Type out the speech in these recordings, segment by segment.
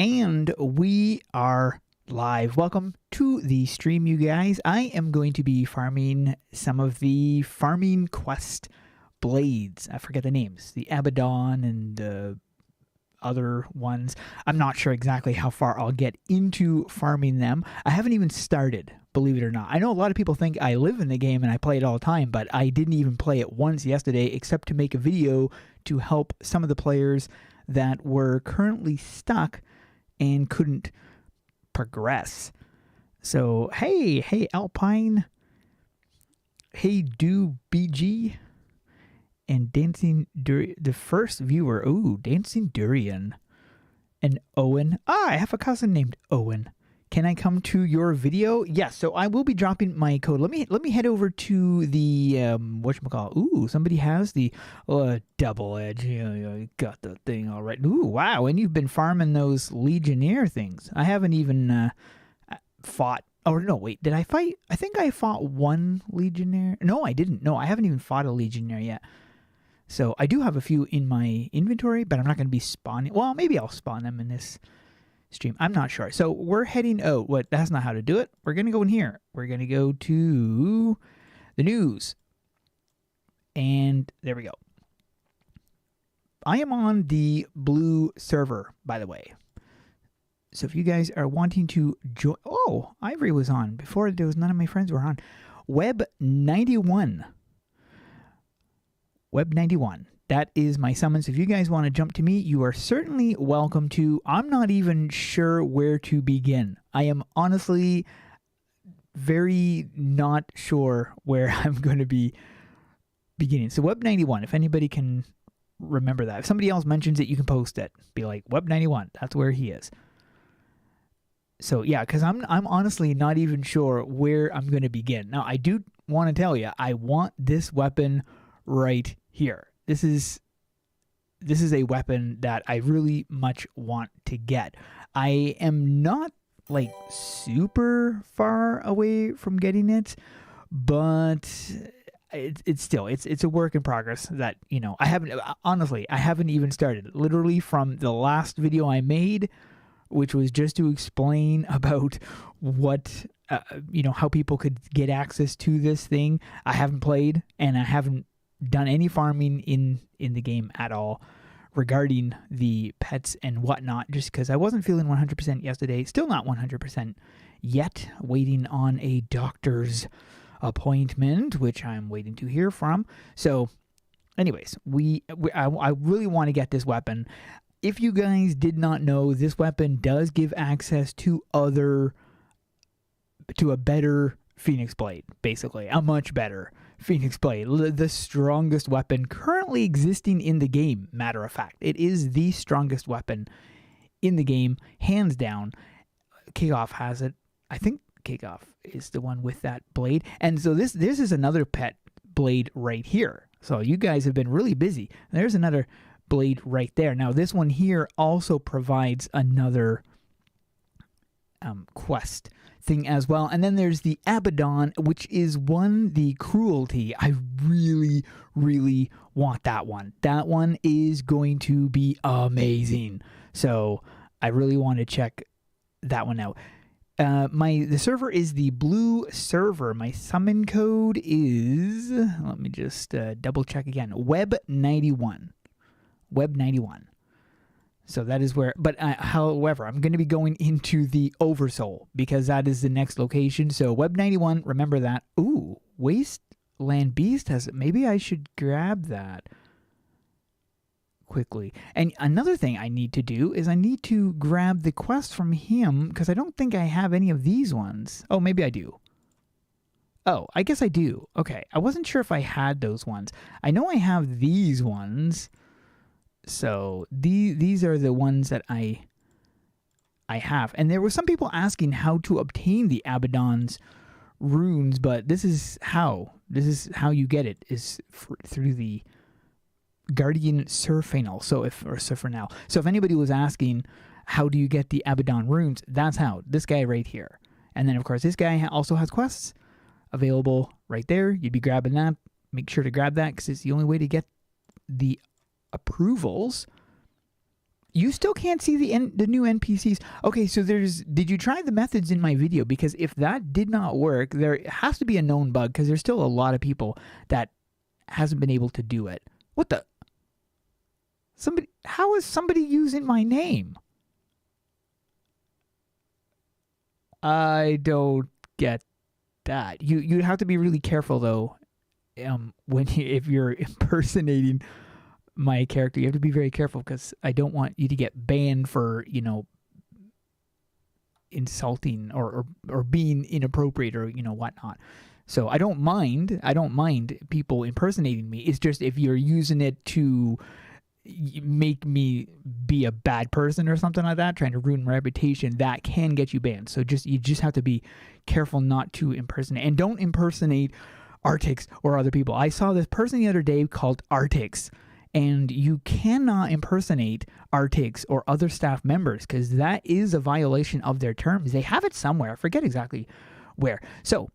And we are live. Welcome to the stream, you guys. I am going to be farming some of the farming quest blades. I forget the names. The Abaddon and other ones. I'm not sure exactly how far I'll get into farming them. I haven't even started, believe it or not. I know a lot of people think I live in the game and I play it all the time, but I didn't even play it once yesterday except to make a video to help some of the players that were currently stuck and couldn't progress. So, hey Alpine, hey Do BG, and Dancing Durian, the first viewer. Ooh, Dancing Durian, and Owen. I have a cousin named Owen. Can I come to your video? Yes. So I will be dropping my code. Let me head over to the whatchamacallit. Ooh, somebody has the double edge. Yeah, got the thing all right. Ooh, wow. And you've been farming those Legionnaire things. I haven't even fought. Oh no, wait. Did I fight? I think I fought one Legionnaire. No, I didn't. No, I haven't even fought a Legionnaire yet. So I do have a few in my inventory, but I'm not going to be spawning. Well, maybe I'll spawn them in this stream. I'm not sure. So we're heading out. That's not how to do it. We're going to go in here. We're going to go to the news. And there we go. I am on the blue server, by the way. So if you guys are wanting to join... Oh, Ivory was on. Before, there was none of my friends were on. Web 91. Web 91. That is my summons. If you guys want to jump to me, you are certainly welcome to. I'm not even sure where to begin. I am honestly very not sure where I'm going to be beginning. So Web 91, if anybody can remember that. If somebody else mentions it, you can post it. Be like, Web 91, that's where he is. So yeah, because I'm honestly not even sure where I'm going to begin. Now, I do want to tell you, I want this weapon right here. This is a weapon that I really much want to get. I am not like super far away from getting it, but it's still a work in progress that, you know, I haven't even started. Literally from the last video I made, which was just to explain about what how people could get access to this thing. I haven't played and I haven't done any farming in the game at all regarding the pets and whatnot, just because I wasn't feeling 100% yesterday. Still not 100% yet. Waiting on a doctor's appointment, which I'm waiting to hear from. So anyways, I really want to get this weapon. If you guys did not know, this weapon does give access to a better Phoenix Blade, basically. A much better Phoenix Blade. The strongest weapon currently existing in the game, matter of fact. It is the strongest weapon in the game, hands down. Kickoff has it. I think Kickoff is the one with that blade. And so this is another pet blade right here. So you guys have been really busy. There's another blade right there. Now this one here also provides another quest thing as well. And then there's the Abaddon, which is the cruelty. I really, really want that one. That one is going to be amazing. So I really want to check that one out. The server is the blue server. My summon code is, let me just double check again, Web 91. Web 91. So that is where, but however, I'm going to be going into the Oversoul because that is the next location. So Web 91, remember that. Ooh, Wasteland Beast has it. Maybe I should grab that quickly. And another thing I need to do is I need to grab the quest from him because I don't think I have any of these ones. Oh, maybe I do. Oh, I guess I do. Okay, I wasn't sure if I had those ones. I know I have these ones. So these are the ones that I have. And there were some people asking how to obtain the Abaddon's runes, but this is how you get it, is through the Guardian Surfanal. So if anybody was asking how do you get the Abaddon runes, that's how. This guy right here. And then of course this guy also has quests available right there. You'd be grabbing that. Make sure to grab that because it's the only way to get the approvals You still can't see the new NPCs. Okay, so did you try the methods in my video? Because if that did not work, there has to be a known bug, because there's still a lot of people that hasn't been able to do it. What the? How is somebody using my name? I don't get that. You have to be really careful though. If you're impersonating my character, you have to be very careful, because I don't want you to get banned for, insulting or being inappropriate or whatnot. So I don't mind people impersonating me. It's just if you're using it to make me be a bad person or something like that, trying to ruin my reputation, that can get you banned. So you just have to be careful not to impersonate, and don't impersonate Artix or other people. I saw this person the other day called Artix, and you cannot impersonate Artix or other staff members, because that is a violation of their terms. They have it somewhere. I forget exactly where. So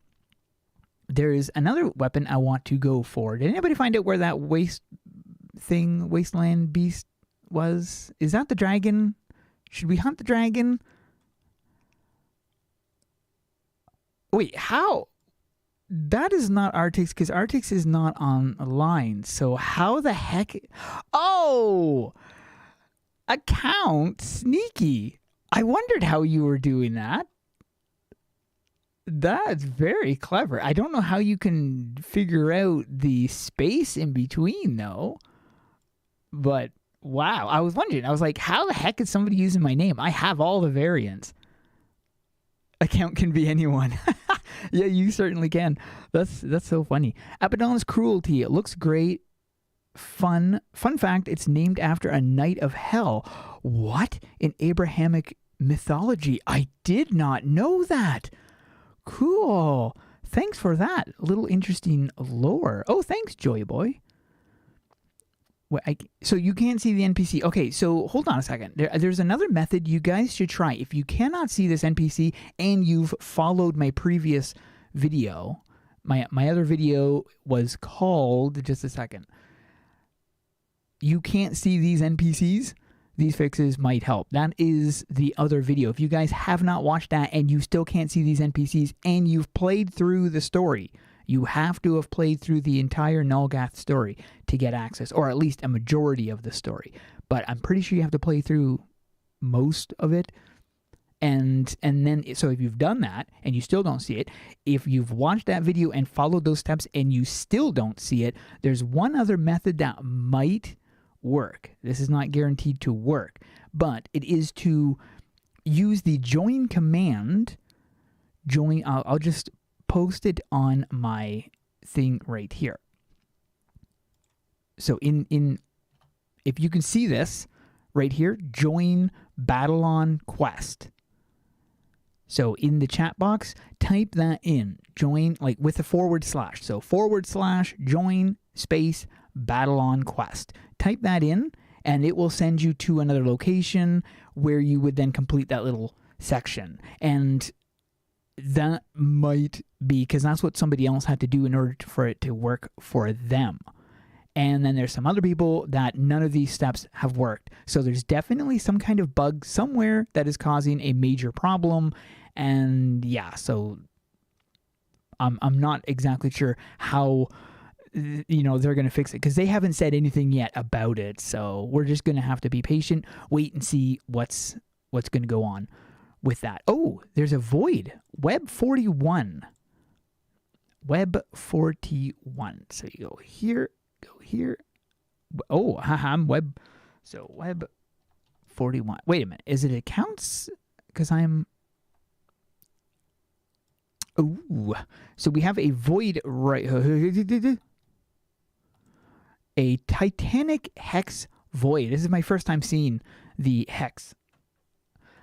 there is another weapon I want to go for. Did anybody find out where that wasteland beast was? Is that the dragon? Should we hunt the dragon? Wait, how? That is not Artix, because Artix is not online. So how the heck? Oh! Account sneaky. I wondered how you were doing that. That's very clever. I don't know how you can figure out the space in between, though. But, wow. I was wondering. I was like, how the heck is somebody using my name? I have all the variants. Account can be anyone. Yeah, you certainly can. That's so funny. Abaddon's Cruelty. It looks great. Fun fact, it's named after a knight of hell. What? In Abrahamic mythology. I did not know that. Cool. Thanks for that. Little interesting lore. Oh, thanks, Joy Boy. So you can't see the NPC. Okay, so hold on a second. There's another method you guys should try. If you cannot see this NPC and you've followed my previous video, my other video was called, just a second, you can't see these NPCs, these fixes might help. That is the other video. If you guys have not watched that and you still can't see these NPCs and you've played through the story, you have to have played through the entire Nulgath story to get access, or at least a majority of the story. But I'm pretty sure you have to play through most of it. And then, so if you've done that and you still don't see it, if you've watched that video and followed those steps and you still don't see it, there's one other method that might work. This is not guaranteed to work, but it is to use the join command. I'll just post it on my thing right here. So if you can see this right here, join Battle Quest. So in the chat box, type that in, join, like with a /. So /join space Battle Quest. Type that in and it will send you to another location where you would then complete that little section. And that might be because that's what somebody else had to do in order for it to work for them. And then there's some other people that none of these steps have worked. So there's definitely some kind of bug somewhere that is causing a major problem. And yeah, so I'm not exactly sure how they're going to fix it, because they haven't said anything yet about it. So we're just going to have to be patient, wait and see what's going to go on with that. Oh, there's a void. Web 41. Web 41. So you go here, go here. Oh, I'm web. So web 41. Wait a minute. Is it accounts? Because I'm... Ooh. So we have a void right... A Titanic Hex Void. This is my first time seeing the Hex.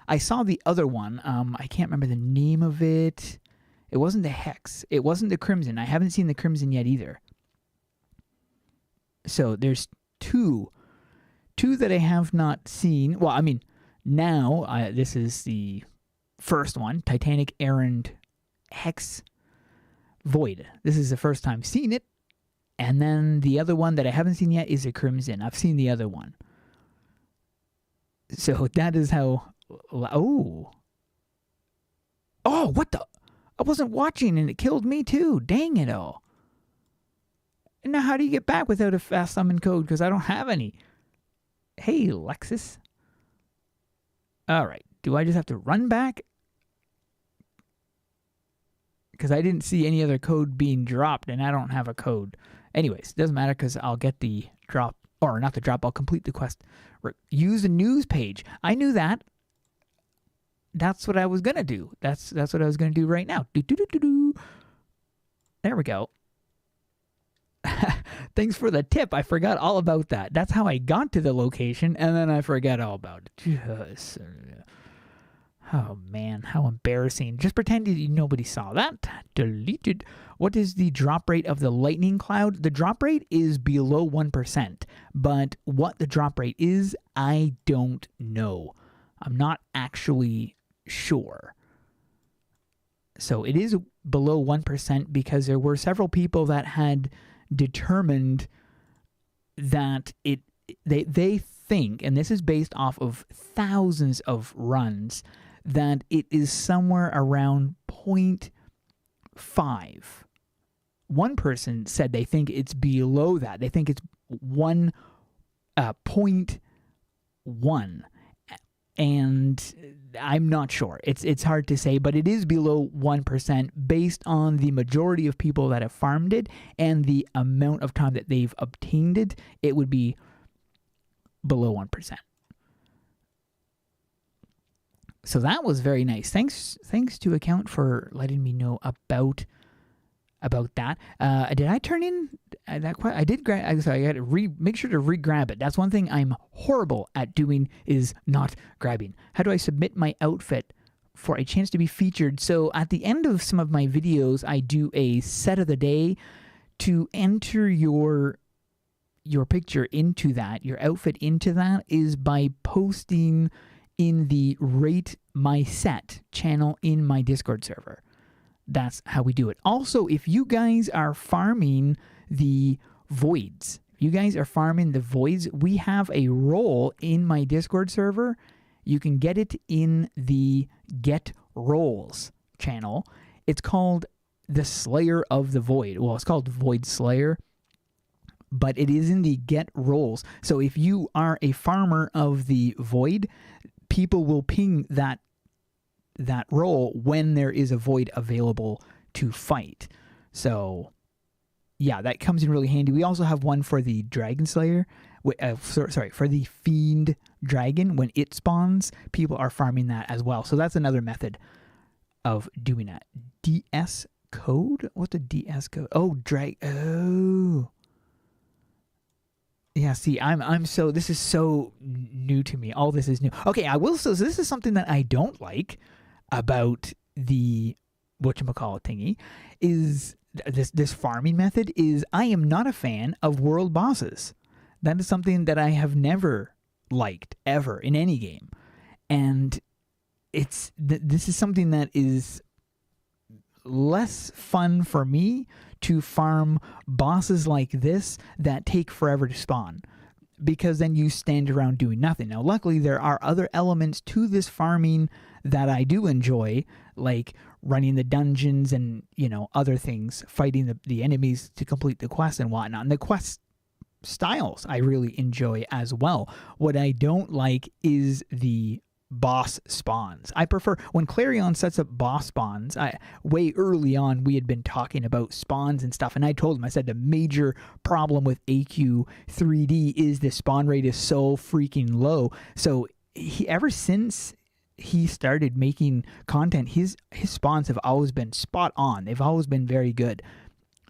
I saw the other one. I can't remember the name of it. It wasn't the Hex. It wasn't the Crimson. I haven't seen the Crimson yet either. So there's two that I have not seen. Well, I mean, now this is the first one, Titanic Errand Hex Void. This is the first time seeing it. And then the other one that I haven't seen yet is a Crimson. I've seen the other one. So that is how... Oh, what the... I wasn't watching and it killed me too. Dang it all. And now how do you get back without a fast summon code? Because I don't have any. Hey, Lexus. All right. Do I just have to run back? Because I didn't see any other code being dropped and I don't have a code. Anyways, it doesn't matter because I'll get the drop. Or not the drop. I'll complete the quest. Use the news page. I knew that. That's what I was going to do. That's what I was going to do right now. There we go. Thanks for the tip. I forgot all about that. That's how I got to the location, and then I forgot all about it. Oh, man. How embarrassing. Just pretend nobody saw that. Deleted. What is the drop rate of the lightning cloud? The drop rate is below 1%, but what the drop rate is, I don't know. I'm not actually sure. So it is below 1% because there were several people that had determined that they think, and this is based off of thousands of runs, that it is somewhere around 0.5. One person said they think it's below that. They think it's 0.1. And I'm not sure. It's hard to say, but it is below 1% based on the majority of people that have farmed it and the amount of time that they've obtained it. It would be below 1%. So that was very nice. Thanks to Account for letting me know about that. Did I turn in that quest? I did grab. Sorry, I had to make sure to re-grab it. That's one thing I'm horrible at doing, is not grabbing. How do I submit my outfit for a chance to be featured? So at the end of some of my videos, I do a set of the day to enter your picture into that, your outfit into that, is by posting in the Rate My Set channel in my Discord server. That's how we do it. Also, if you guys are farming the voids, we have a role in my Discord server. You can get it in the Get Roles channel. It's called the Slayer of the Void. Well, it's called Void Slayer, but it is in the Get Roles. So if you are a farmer of the Void, people will ping that role when there is a void available to fight. So yeah, that comes in really handy. We also have one for the Dragon Slayer. For the Fiend Dragon. When it spawns, people are farming that as well. So that's another method of doing that. DS code? What's the DS code? Oh, yeah, see, this is so new to me. All this is new. Okay, I will say, so this is something that I don't like about the whatchamacallit thingy, is this farming method, is I am not a fan of world bosses. That is something that I have never liked, ever, in any game. And this is something that is less fun for me to farm bosses like this that take forever to spawn, because then you stand around doing nothing. Now, luckily, there are other elements to this farming that I do enjoy, like running the dungeons and, other things, fighting the enemies to complete the quest and whatnot. And the quest styles I really enjoy as well. What I don't like is the boss spawns. I prefer when Clarion sets up boss spawns. Way early on, we had been talking about spawns and stuff, and I told him, I said, the major problem with AQ 3D is the spawn rate is so freaking low. So ever since he started making content, his spawns have always been spot on. They've always been very good,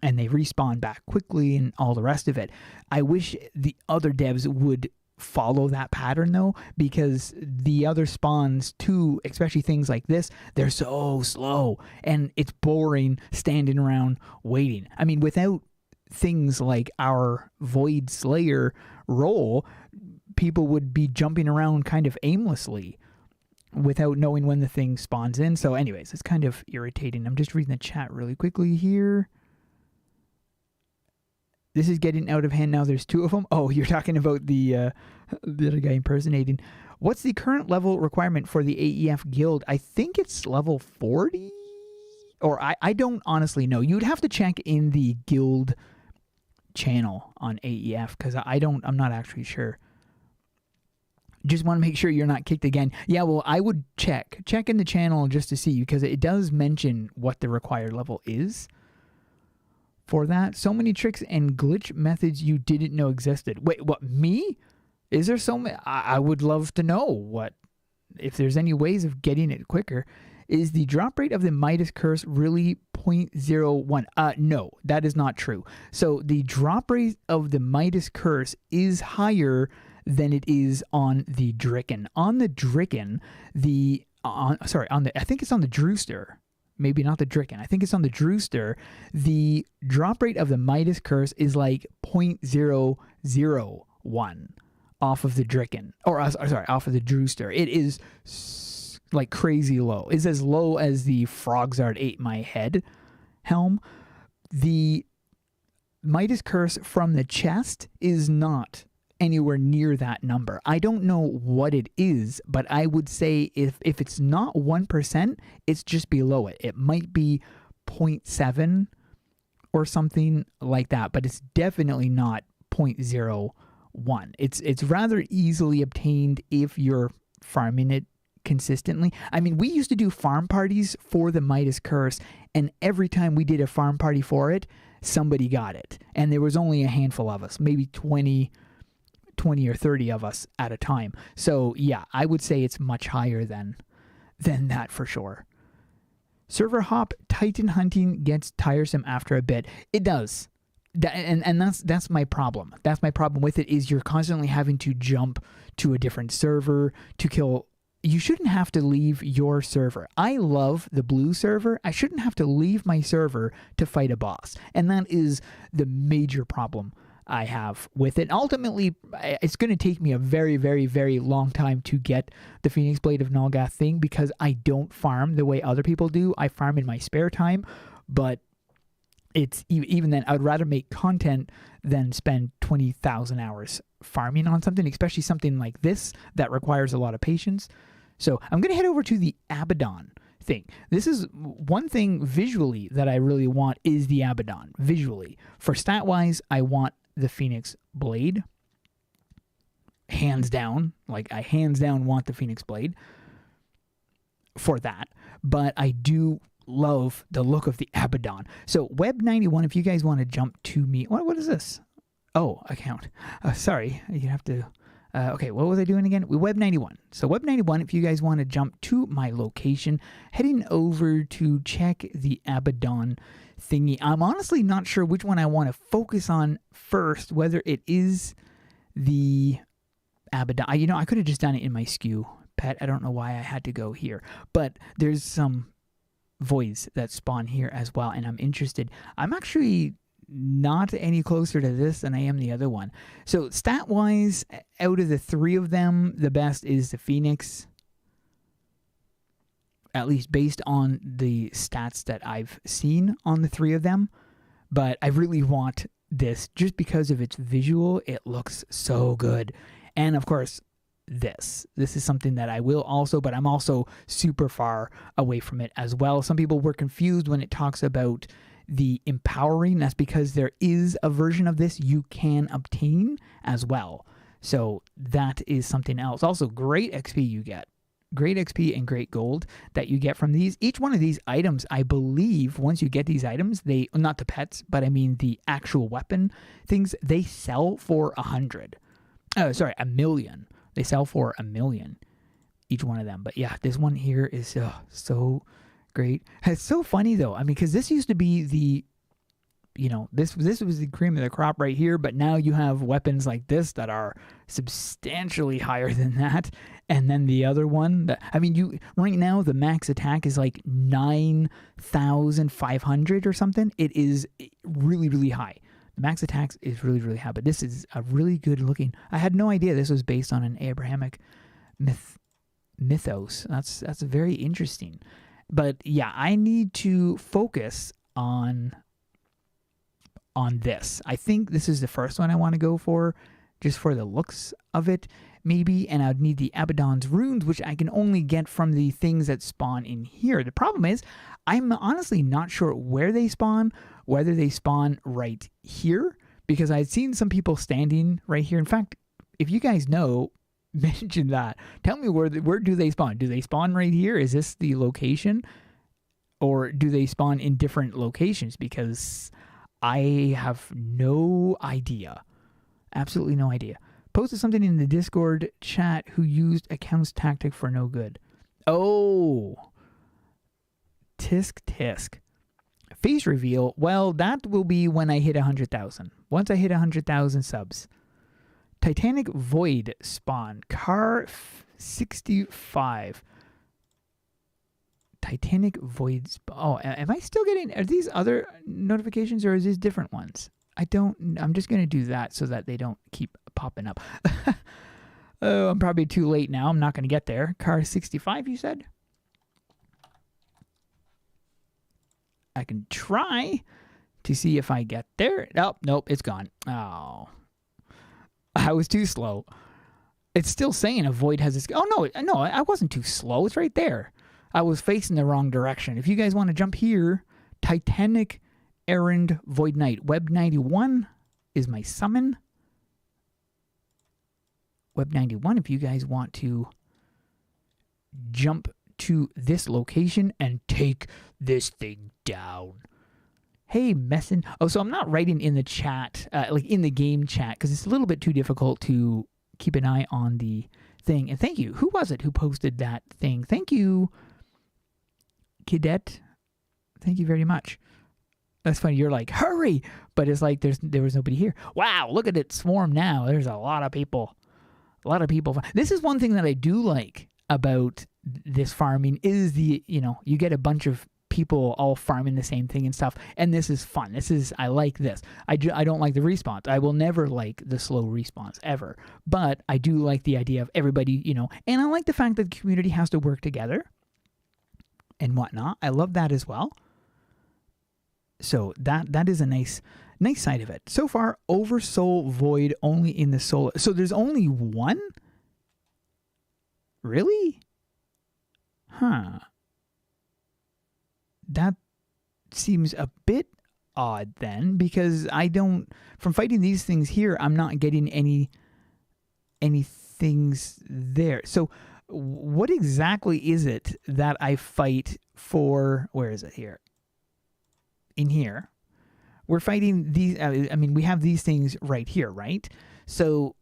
and they respawn back quickly and all the rest of it. I wish the other devs would follow that pattern, though, because the other spawns too, especially things like this, they're so slow and it's boring standing around waiting. I mean, without things like our Void Slayer role, people would be jumping around kind of aimlessly without knowing when the thing spawns in. So anyways, it's kind of irritating. I'm just reading the chat really quickly here. This is getting out of hand now. There's two of them. Oh, you're talking about the other guy impersonating. What's the current level requirement for the AEF guild? I think it's level 40, or I don't honestly know. You'd have to check in the guild channel on AEF, because I'm not actually sure. Just want to make sure you're not kicked again. Yeah, well, I would check in the channel just to see, because it does mention what the required level is for that. So many tricks and glitch methods you didn't know existed. Wait, what, me? Is there so many? I would love to know if there's any ways of getting it quicker. Is the drop rate of the Midas Curse really 0.01? No, that is not true. So the drop rate of the Midas Curse is higher than it is on the Dricken. On the Dricken, I think it's on the Drewster. Maybe not the Dricken. I think it's on the Drewster. The drop rate of the Midas Curse is like 0.001 off of the Dricken. Off of the Drewster. It is like crazy low. It's as low as the Frogzard Ate My Head helm. The Midas Curse from the chest is not anywhere near that number. I don't know what it is, but I would say if it's not 1%, it's just below it. It might be 0.7 or something like that, but it's definitely not 0.01. It's rather easily obtained if you're farming it consistently. I mean, we used to do farm parties for the Midas Curse, and every time we did a farm party for it, somebody got it. And there was only a handful of us, maybe 20 or 30 of us at a time. So yeah, I would say it's much higher than that for sure. Server hop Titan hunting gets tiresome after a bit. It does. And that's my problem. That's my problem with it, is you're constantly having to jump to a different server to kill. You shouldn't have to leave your server. I love the blue server. I shouldn't have to leave my server to fight a boss. And that is the major problem I have with it. Ultimately, it's going to take me a very, very, very long time to get the Phoenix Blade of Nulgath thing, because I don't farm the way other people do. I farm in my spare time, but it's even then, I'd rather make content than spend 20,000 hours farming on something, especially something like this that requires a lot of patience. So I'm going to head over to the Abaddon thing. This is one thing visually that I really want, is the Abaddon visually. For stat wise, I want the Phoenix Blade, hands down. Like, I hands down want the Phoenix Blade for that, but I do love the look of the Abaddon. So Web 91, if you guys want to jump to me, what is this? Oh, account. Sorry, you have to. Okay, what was I doing again? Web 91. So Web 91, if you guys want to jump to my location, heading over to check the Abaddon thingy. I'm honestly not sure which one I want to focus on first, whether it is the Abaddon. I could have just done it in my SKU pet. I don't know why I had to go here, but there's some voids that spawn here as well, and I'm interested. I'm actually not any closer to this than I am the other one. So stat-wise, out of the three of them, the best is the Phoenix, at least based on the stats that I've seen on the three of them. But I really want this just because of its visual. It looks so good. And of course, this is something that I will also, but I'm also super far away from it as well. Some people were confused when it talks about the empowering. That's because there is a version of this you can obtain as well. So that is something else. Also, great XP you get. Great XP and great gold that you get from these. Each one of these items, I believe, once you get these items, they, not the pets, but I mean the actual weapon things, they sell for 100. Oh, sorry, 1 million. They sell for 1 million, each one of them. But yeah, this one here is so great. It's so funny though. I mean, because this used to be the, this was the cream of the crop right here, but now you have weapons like this that are substantially higher than that. And then the other one, right now the max attack is like 9,500 or something. It is really, really high. The max attack is really, really high, but this is a really good looking. I had no idea this was based on an Abrahamic mythos. That's very interesting. But yeah, I need to focus on this. I think this is the first one I want to go for, just for the looks of it. maybe, and I'd need the Abaddon's runes, which I can only get from the things that spawn in here. The problem is, I'm honestly not sure where they spawn, whether they spawn right here, because I'd seen some people standing right here. In fact, if you guys know, mention that. Tell me where do they spawn? Do they spawn right here? Is this the location? Or do they spawn in different locations? Because I have no idea. Absolutely no idea. Posted something in the Discord chat who used accounts tactic for no good. Oh. Tisk. Face reveal. Well, that will be when I hit 100,000. Once I hit 100,000 subs. Titanic Void spawn. Car 65. Titanic Void spawn. Oh, am I still getting... Are these other notifications or is these different ones? I'm just going to do that so that they don't keep popping up. Oh, I'm probably too late now. I'm not going to get there. Car 65, you said? I can try to see if I get there. Oh, nope, it's gone. Oh. I was too slow. It's still saying a void has this. Oh, no, I wasn't too slow. It's right there. I was facing the wrong direction. If you guys want to jump here, Titanic Errand Void Knight. Web 91 is my summon. Web 91, if you guys want to jump to this location and take this thing down. Hey, Messin. Oh, so I'm not writing in the chat, like in the game chat, because it's a little bit too difficult to keep an eye on the thing. And thank you. Who was it who posted that thing? Thank you, Cadet. Thank you very much. That's funny. You're like, hurry! But it's like there was nobody here. Wow, look at it swarm now. There's a lot of people. A lot of people. This is one thing that I do like about this farming is you get a bunch of people all farming the same thing and stuff, and this is fun. I like this. I don't like the response. I will never like the slow response ever, but I do like the idea of everybody, and I like the fact that the community has to work together and whatnot. I love that as well. So that is a nice side of it. So far, Oversoul Void only in the soul. So there's only one? Really? Huh. That seems a bit odd then, because from fighting these things here, I'm not getting any things there. So what exactly is it that I fight for? Where is it here? In here. We're fighting these, we have these things right here, right? So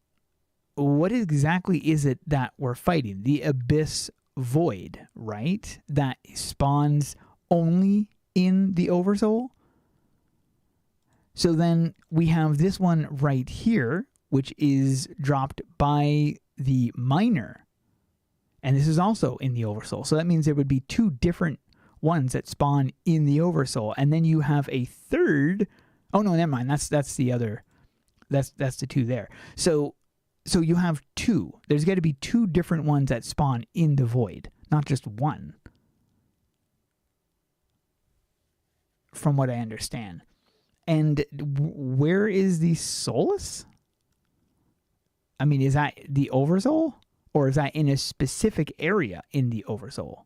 what exactly is it that we're fighting? The Abyss Void, right? That spawns only in the Oversoul. So then we have this one right here, which is dropped by the Miner. And this is also in the Oversoul. So that means there would be two different ones that spawn in the Oversoul. And then you have a third. Oh, no, never mind. That's the other. That's the two there. So you have two. There's got to be two different ones that spawn in the Void, not just one. From what I understand. And where is the Solus? Is that the Oversoul? Or is that in a specific area in the Oversoul?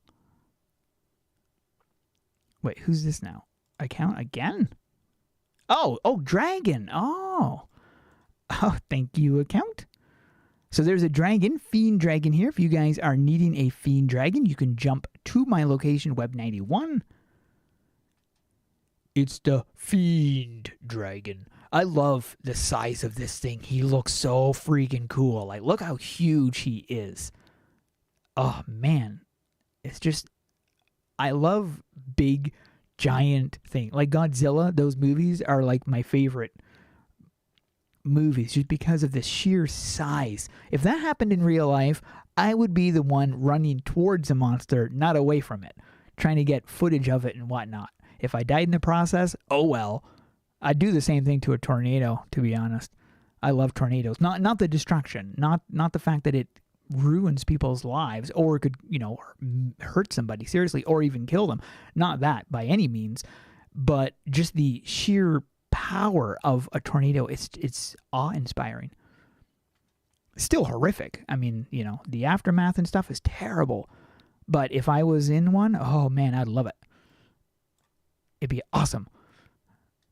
Wait, who's this now? Account again? Oh, dragon. Oh, thank you, account. So there's a dragon, Fiend Dragon here. If you guys are needing a Fiend Dragon, you can jump to my location, Web 91. It's the Fiend Dragon. I love the size of this thing. He looks so freaking cool. Like, look how huge he is. Oh, man. It's just... I love big, giant things. Like Godzilla, those movies are like my favorite movies just because of the sheer size. If that happened in real life, I would be the one running towards a monster, not away from it, trying to get footage of it and whatnot. If I died in the process, oh well. I'd do the same thing to a tornado, to be honest. I love tornadoes. Not the destruction, not the fact that it ruins people's lives or could, hurt somebody seriously or even kill them. Not that by any means, but just the sheer power of a tornado. It's awe-inspiring. Still horrific. I mean, you know, the aftermath and stuff is terrible. But if I was in one, oh man, I'd love it. It'd be awesome.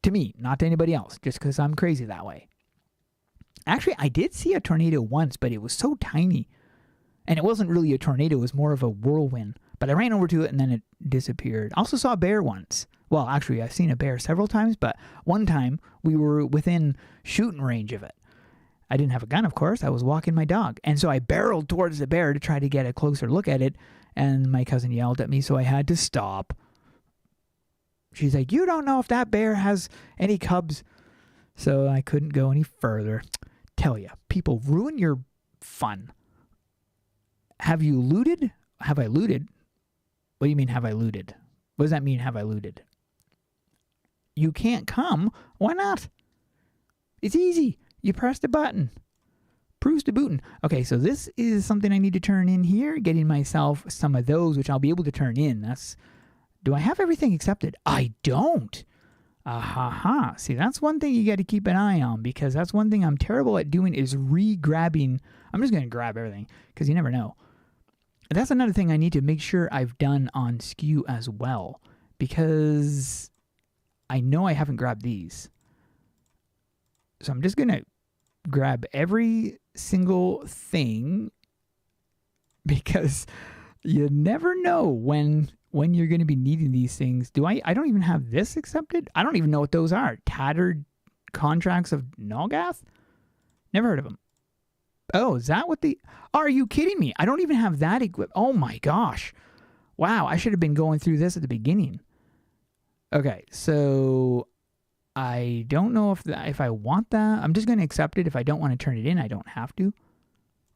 To me, not to anybody else, just because I'm crazy that way. Actually, I did see a tornado once, but it was so tiny. And it wasn't really a tornado, it was more of a whirlwind. But I ran over to it and then it disappeared. I also saw a bear once. Well, actually, I've seen a bear several times, but one time we were within shooting range of it. I didn't have a gun, of course. I was walking my dog. And so I barreled towards the bear to try to get a closer look at it. And my cousin yelled at me, so I had to stop. She's like, you don't know if that bear has any cubs. So I couldn't go any further. Tell ya, people ruin your fun. Have you looted? Have I looted? What do you mean, have I looted? What does that mean, have I looted? You can't come. Why not? It's easy. You press the button. Proves to bootin'. Okay, so this is something I need to turn in here. Getting myself some of those, which I'll be able to turn in. Do I have everything accepted? I don't. See, that's one thing you got to keep an eye on, because that's one thing I'm terrible at doing is re-grabbing. I'm just going to grab everything because you never know. That's another thing I need to make sure I've done on SKU as well, because I know I haven't grabbed these. So I'm just going to grab every single thing, because you never know when you're going to be needing these things. I don't even have this accepted. I don't even know what those are. Tattered Contracts of Nolgath? Never heard of them. Oh, is that what are you kidding me? I don't even have that equipped. Oh my gosh. Wow, I should have been going through this at the beginning. Okay, so I don't know if I want that. I'm just going to accept it. If I don't want to turn it in, I don't have to.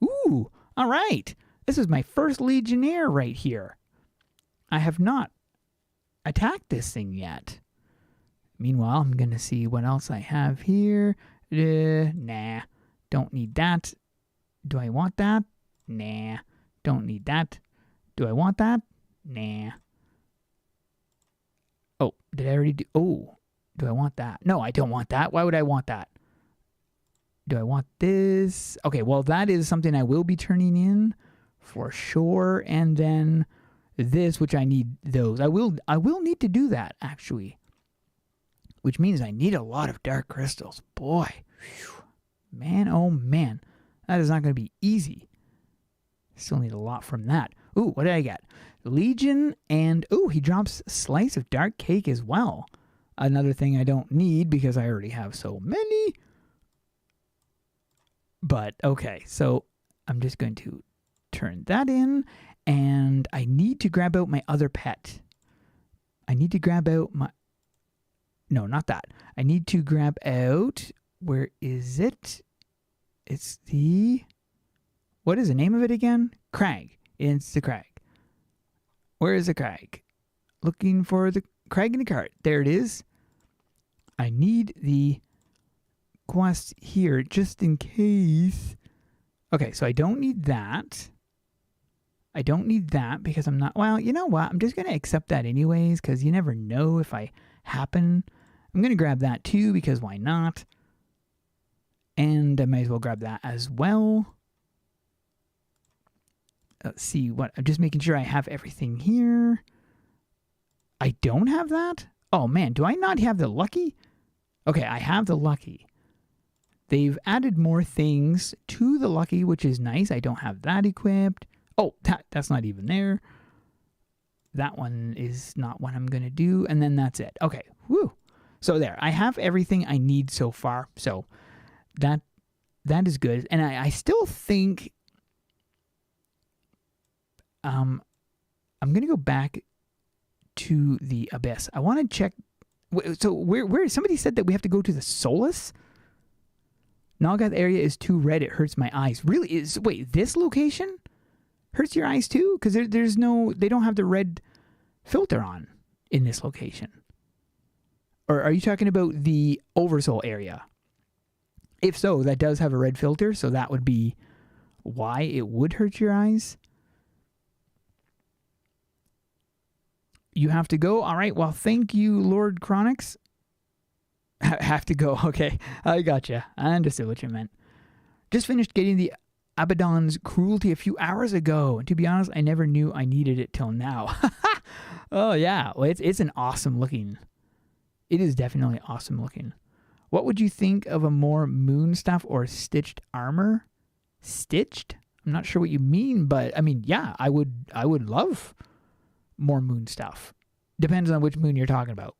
Ooh, all right. This is my first Legionnaire right here. I have not attacked this thing yet. Meanwhile, I'm going to see what else I have here. Nah, don't need that. Do I want that? Nah, don't need that. Do I want that? Nah. Oh, did I already do? Oh, do I want that? No, I don't want that. Why would I want that? Do I want this? Okay, well, that is something I will be turning in for sure. And then this, which I need those. I will need to do that, actually. Which means I need a lot of dark crystals. Boy. Whew. Man, oh man. That is not going to be easy. Still need a lot from that. Ooh, what did I get? Legion and... Ooh, he drops Slice of Dark Cake as well. Another thing I don't need because I already have so many. But, okay. So, I'm just going to turn that in. And I need to grab out my other pet. I need to grab out my... No, not that. I need to grab out... Where is it? It's the... What is the name of it again? Crag. It's the Crag. Where is the Crag? Looking for the Crag in the cart. There it is. I need the quest here just in case. Okay, so I don't need that. I don't need that because I'm not... Well, you know what? I'm just going to accept that anyways because you never know if I happen. I'm going to grab that too because why not? And I might as well grab that as well. Let's see what... I'm just making sure I have everything here. I don't have that? Oh man, do I not have the Lucky? Okay, I have the Lucky. They've added more things to the Lucky, which is nice. I don't have that equipped. Oh, that's not even there. That one is not what I'm going to do. And then that's it. Okay, woo. So there, I have everything I need so far. So... That is good. And I still think I'm going to go back to the Abyss. I want to check. So where somebody said that we have to go to the Solus? Nolgath area is too red. It hurts my eyes. Really? Wait, this location hurts your eyes too? Because they don't have the red filter on in this location. Or are you talking about the Oversoul area? If so, that does have a red filter, so that would be why it would hurt your eyes. You have to go? All right, well, thank you, Lord Chronix. Have to go, okay. I gotcha. I understood what you meant. Just finished getting the Abaddon's cruelty a few hours ago. And to be honest, I never knew I needed it till now. Oh, yeah. Well, it's an awesome looking. It is definitely awesome looking. What would you think of a more moon stuff or stitched armor? Stitched? I'm not sure what you mean, but I mean, yeah, I would love more moon stuff. Depends on which moon you're talking about.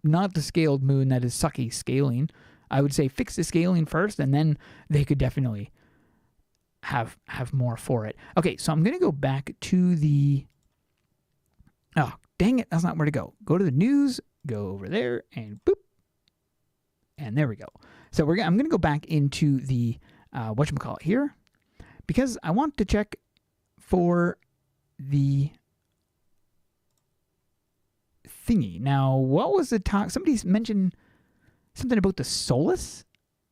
Not the scaled moon that is sucky scaling. I would say fix the scaling first, and then they could definitely have more for it. Okay, so I'm going to go back to the... Oh, dang it, that's not where to go. Go to the news, go over there, and boop. And there we go. So I'm going to go back into the, whatchamacallit here, because I want to check for the thingy. Now, what was the talk? Somebody mentioned something about the Solus.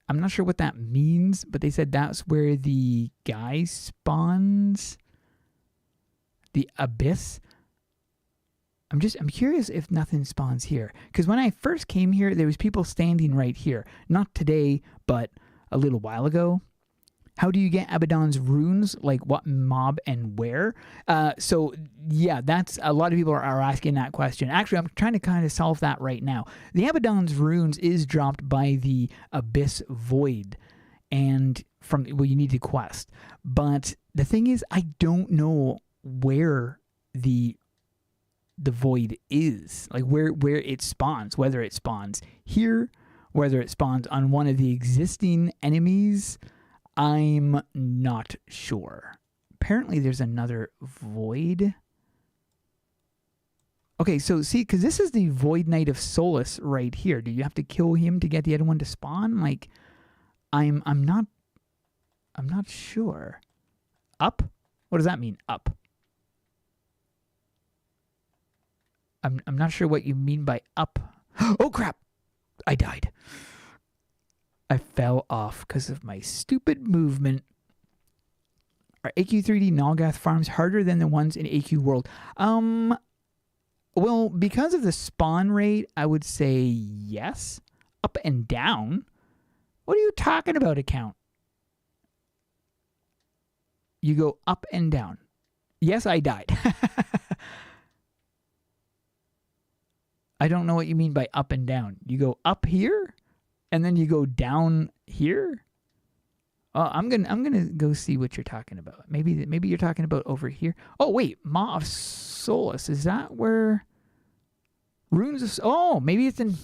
I'm not sure what that means, but they said that's where the guy spawns. The Abyss. I'm curious if nothing spawns here. Because when I first came here, there was people standing right here. Not today, but a little while ago. How do you get Abaddon's runes? Like what mob and where? So yeah, that's a lot of people are asking that question. Actually, I'm trying to kind of solve that right now. The Abaddon's runes is dropped by the Abyss Void, and you need to quest. But the thing is, I don't know where the void is, like where it spawns, whether it spawns here, whether it spawns on one of the existing enemies. I'm not sure. Apparently there's another void. Okay, so see, because this is the Void Knight of Solus right here. Do you have to kill him to get the other one to spawn? Like, I'm not sure. Up? What does that mean? Up. I'm not sure what you mean by up. Oh crap! I died. I fell off because of my stupid movement. Are AQ3D Nalgath farms harder than the ones in AQ World? Well, because of the spawn rate, I would say yes. Up and down? What are you talking about, account? You go up and down. Yes, I died. I don't know what you mean by up and down. You go up here, and then you go down here. I'm gonna go see what you're talking about. Maybe you're talking about over here. Oh wait, Maw of Solus. Is that where Runes of? Oh, maybe it's in.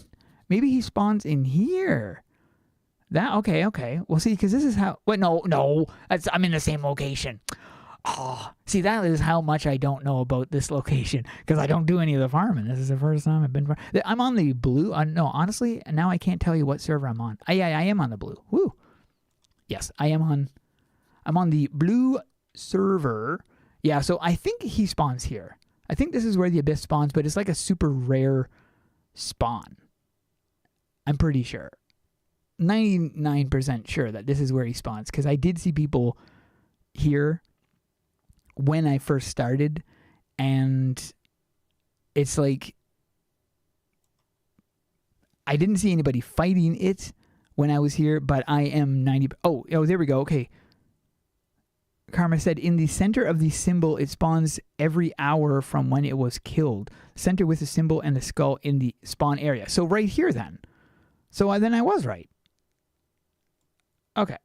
Maybe he spawns in here. That okay. Well, see, because this is how. Wait, no. I'm in the same location. Oh, see, that is how much I don't know about this location, because I don't do any of the farming. This is the first time I've been. I'm on the blue. No, honestly, now I can't tell you what server I'm on. I am on the blue. Woo. Yes, I am on. I'm on the blue server. Yeah, so I think he spawns here. I think this is where the Abyss spawns, but it's like a super rare spawn. I'm pretty sure. 99% sure that this is where he spawns, because I did see people here when I first started, and it's like I didn't see anybody fighting it when I was here, but I am 90. Oh, there we go. Okay. Karma said, in the center of the symbol, it spawns every hour from when it was killed. Center with the symbol and the skull in the spawn area. So right here then. So then I was right. Okay.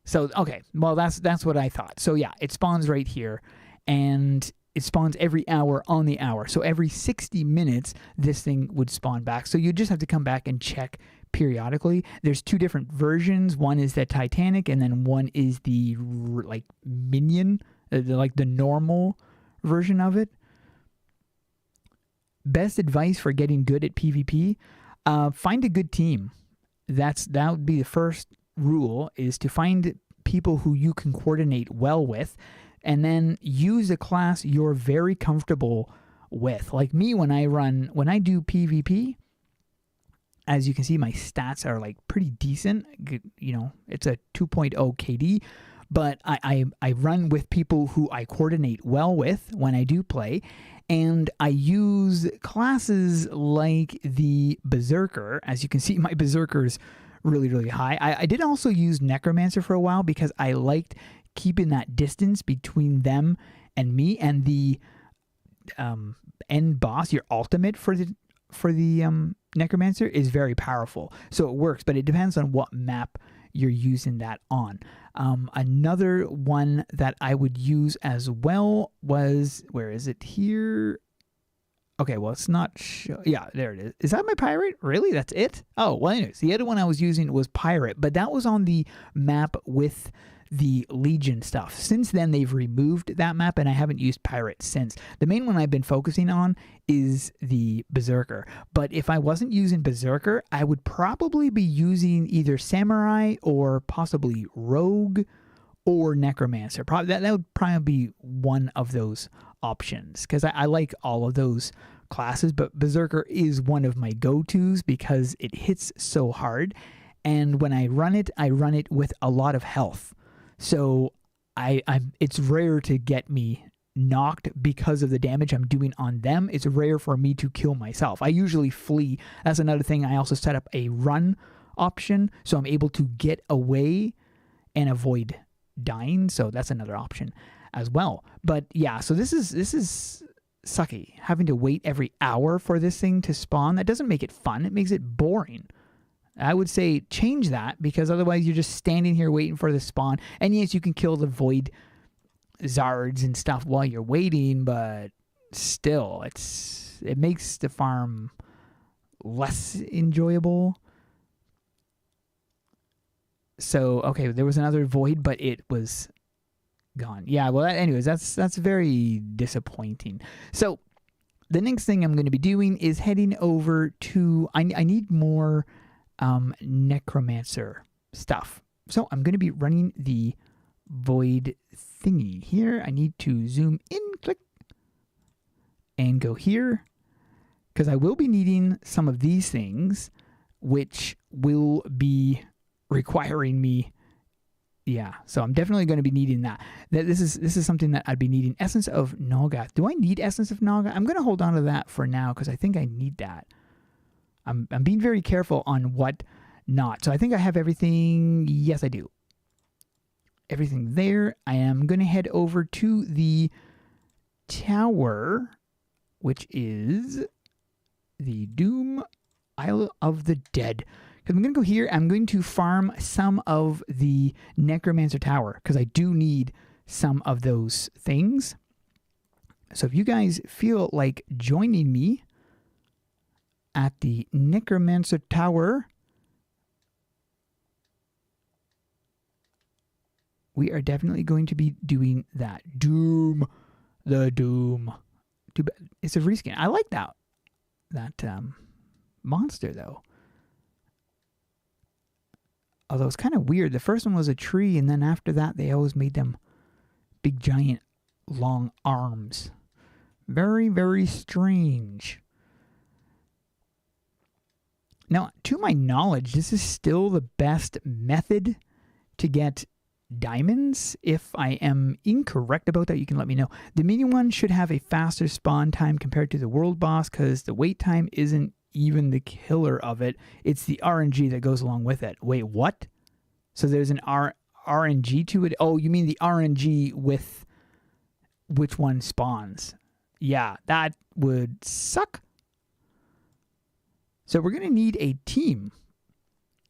So, okay. Well, that's what I thought. So yeah, it spawns right here, and it spawns every hour on the hour. So every 60 minutes, this thing would spawn back. So you just have to come back and check periodically. There's two different versions. One is the Titanic, and then one is the like minion, like the normal version of it. Best advice for getting good at PvP: find a good team. That would be the first rule, is to find people who you can coordinate well with, and then use a class you're very comfortable with. Like me, when I do PvP, as you can see, my stats are like pretty decent. You know, it's a 2.0 KD, but I run with people who I coordinate well with when I do play, and I use classes like the Berserker. As you can see, my Berserker's really, really high. I did also use Necromancer for a while because I liked keeping that distance between them and me, and the end boss, your ultimate for the Necromancer, is very powerful. So it works, but it depends on what map you're using that on. Another one that I would use as well was, where is it here? Okay, well, it's not, yeah, there it is. Is that my pirate? Really? That's it? Oh, well, anyways, the other one I was using was pirate, but that was on the map with the Legion stuff. Since then, they've removed that map, and I haven't used pirate since. The main one I've been focusing on is the Berserker. But if I wasn't using Berserker, I would probably be using either Samurai or possibly Rogue or Necromancer. Probably that would probably be one of those options, because I like all of those classes, but Berserker is one of my go-tos because it hits so hard, and when I run it with a lot of health. So it's rare to get me knocked because of the damage I'm doing on them. It's rare for me to kill myself. I usually flee. That's another thing. I also set up a run option, so I'm able to get away and avoid dying. So that's another option as well. But yeah, so this is sucky, having to wait every hour for this thing to spawn. That doesn't make it fun. It makes it boring. I would say change that, because otherwise you're just standing here waiting for the spawn. And yes, you can kill the void zards and stuff while you're waiting, but still, it makes the farm less enjoyable. So, okay, there was another void, but it was gone. Yeah, well, anyways, that's very disappointing. So, the next thing I'm going to be doing is heading over to, I need more Necromancer stuff. So I'm going to be running the void thingy here. I need to zoom in, click, and go here, because I will be needing some of these things, which will be requiring me. Yeah, so I'm definitely going to be needing that. This is something that I'd be needing. Essence of Naga. Do I need Essence of Naga? I'm going to hold on to that for now, because I think I need that. I'm being very careful on what not. So I think I have everything. Yes, I do. Everything there. I am going to head over to the tower, which is the Doom Isle of the Dead. Because I'm going to go here. I'm going to farm some of the Necromancer Tower, because I do need some of those things. So if you guys feel like joining me at the Necromancer Tower, we are definitely going to be doing that. Doom. The Doom. Too bad. It's a reskin. I like that monster, though. Although it's kind of weird. The first one was a tree, and then after that, they always made them big, giant, long arms. Very, very strange. Now, to my knowledge, this is still the best method to get diamonds. If I am incorrect about that, you can let me know. The medium one should have a faster spawn time compared to the world boss, because the wait time isn't even the killer of it. It's the RNG that goes along with it. Wait, what? So there's an RNG to it? Oh, you mean the RNG with which one spawns? Yeah, that would suck. So we're going to need a team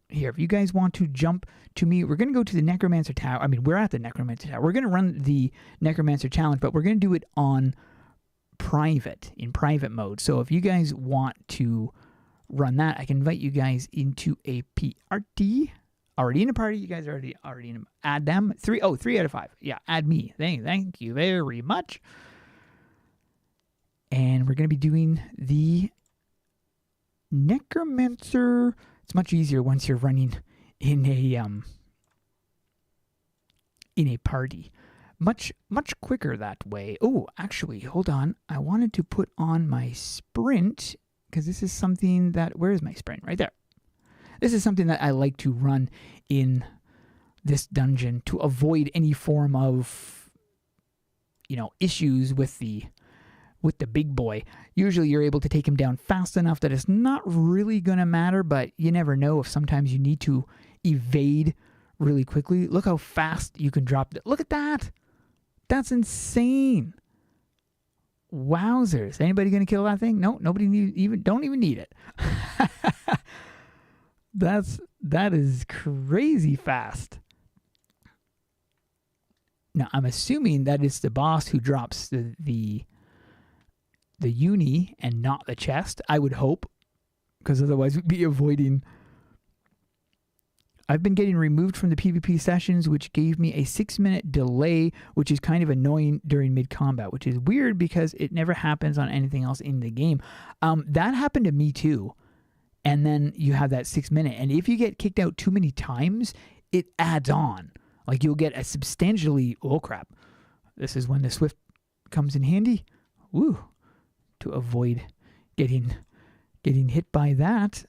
here. If you guys want to jump to me, we're going to go to the Necromancer Tower. I mean, we're at the Necromancer Tower. We're going to run the Necromancer Challenge, but we're going to do it on in private mode. So if you guys want to run that, I can invite you guys into a PRT. Already in a party. You guys are already in. Add them. 3 out of 5. Yeah, add me. Thank you very much. And we're going to be doing the Necromancer. It's much easier once you're running in a party. Much quicker that way. Oh, actually, hold on. I wanted to put on my sprint, because this is something that, where is my sprint? Right there. This is something that I like to run in this dungeon to avoid any form of, issues with the with the big boy. Usually you're able to take him down fast enough that it's not really going to matter, but you never know if sometimes you need to evade really quickly. Look how fast you can drop. Look at that. That's insane. Wowzers. Anybody going to kill that thing? No, nobody don't even need it. That is crazy fast. Now, I'm assuming that it's the boss who drops the uni and not the chest. I would hope, because otherwise we'd be avoiding. I've been getting removed from the PvP sessions, which gave me a 6-minute delay, which is kind of annoying during mid-combat, which is weird because it never happens on anything else in the game. That happened to me too. And then you have that 6-minute. And if you get kicked out too many times, it adds on. Like you'll get a substantially... Oh, crap. This is when the Swift comes in handy. Woo. To avoid getting hit by that.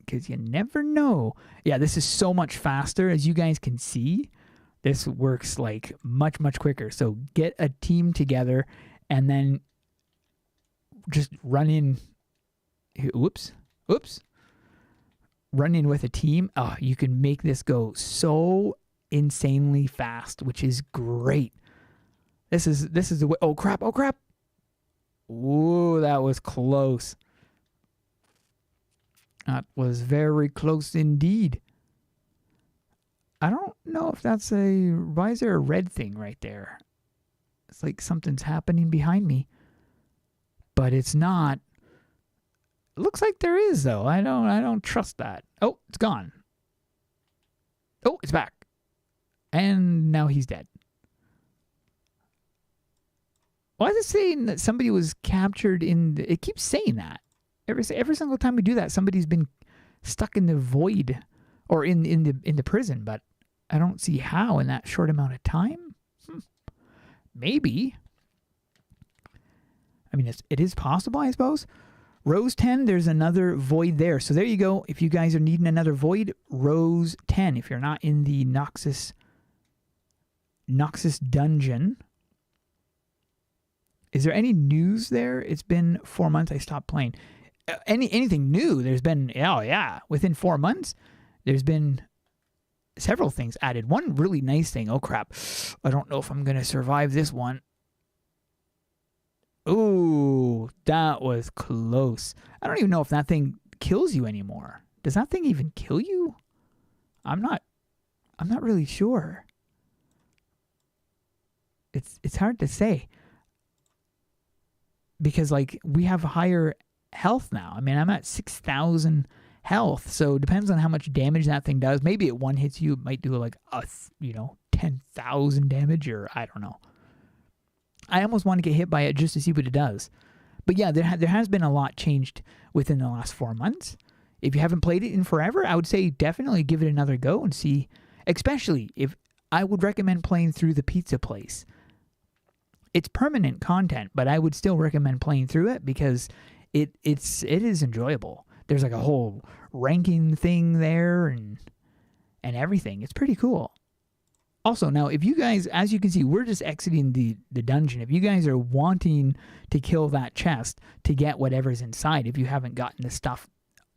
Because you never know. Yeah, this is so much faster. As you guys can see, this works like much, much quicker. So get a team together and then just run in. Whoops. Run in with a team. Oh, you can make this go so insanely fast, which is great. This is the way. Oh, crap. Ooh, that was close. That was very close indeed. I don't know if that's why is there a red thing right there? It's like something's happening behind me. But it's not. It looks like there is though. I don't trust that. Oh, it's gone. Oh, it's back. And now he's dead. Why is it saying that somebody was captured in it keeps saying that. Every single time we do that, somebody's been stuck in the void or in the prison, but I don't see how in that short amount of time. Maybe. I mean, it is possible, I suppose. Rose 10, there's another void there. So there you go. If you guys are needing another void, Rose 10. If you're not in the Noxus dungeon. Is there any news there? It's been 4 months I stopped playing. Anything new? There's been, within 4 months, there's been several things added. One really nice thing. Oh, crap. I don't know if I'm going to survive this one. Ooh, that was close. I don't even know if that thing kills you anymore. Does that thing even kill you? I'm not really sure. It's hard to say. Because, like, we have higher health now. I mean, I'm at 6,000 health, so it depends on how much damage that thing does. Maybe it one hits you, it might do like 10,000 damage, or I don't know. I almost want to get hit by it just to see what it does. But yeah, there has been a lot changed within the last 4 months. If you haven't played it in forever, I would say definitely give it another go and see. Especially if I would recommend playing through the pizza place. It's permanent content, but I would still recommend playing through it because it is enjoyable. There's like a whole ranking thing there and everything. It's pretty cool. Also, now, if you guys, as you can see, we're just exiting the dungeon. If you guys are wanting to kill that chest to get whatever's inside, if you haven't gotten the stuff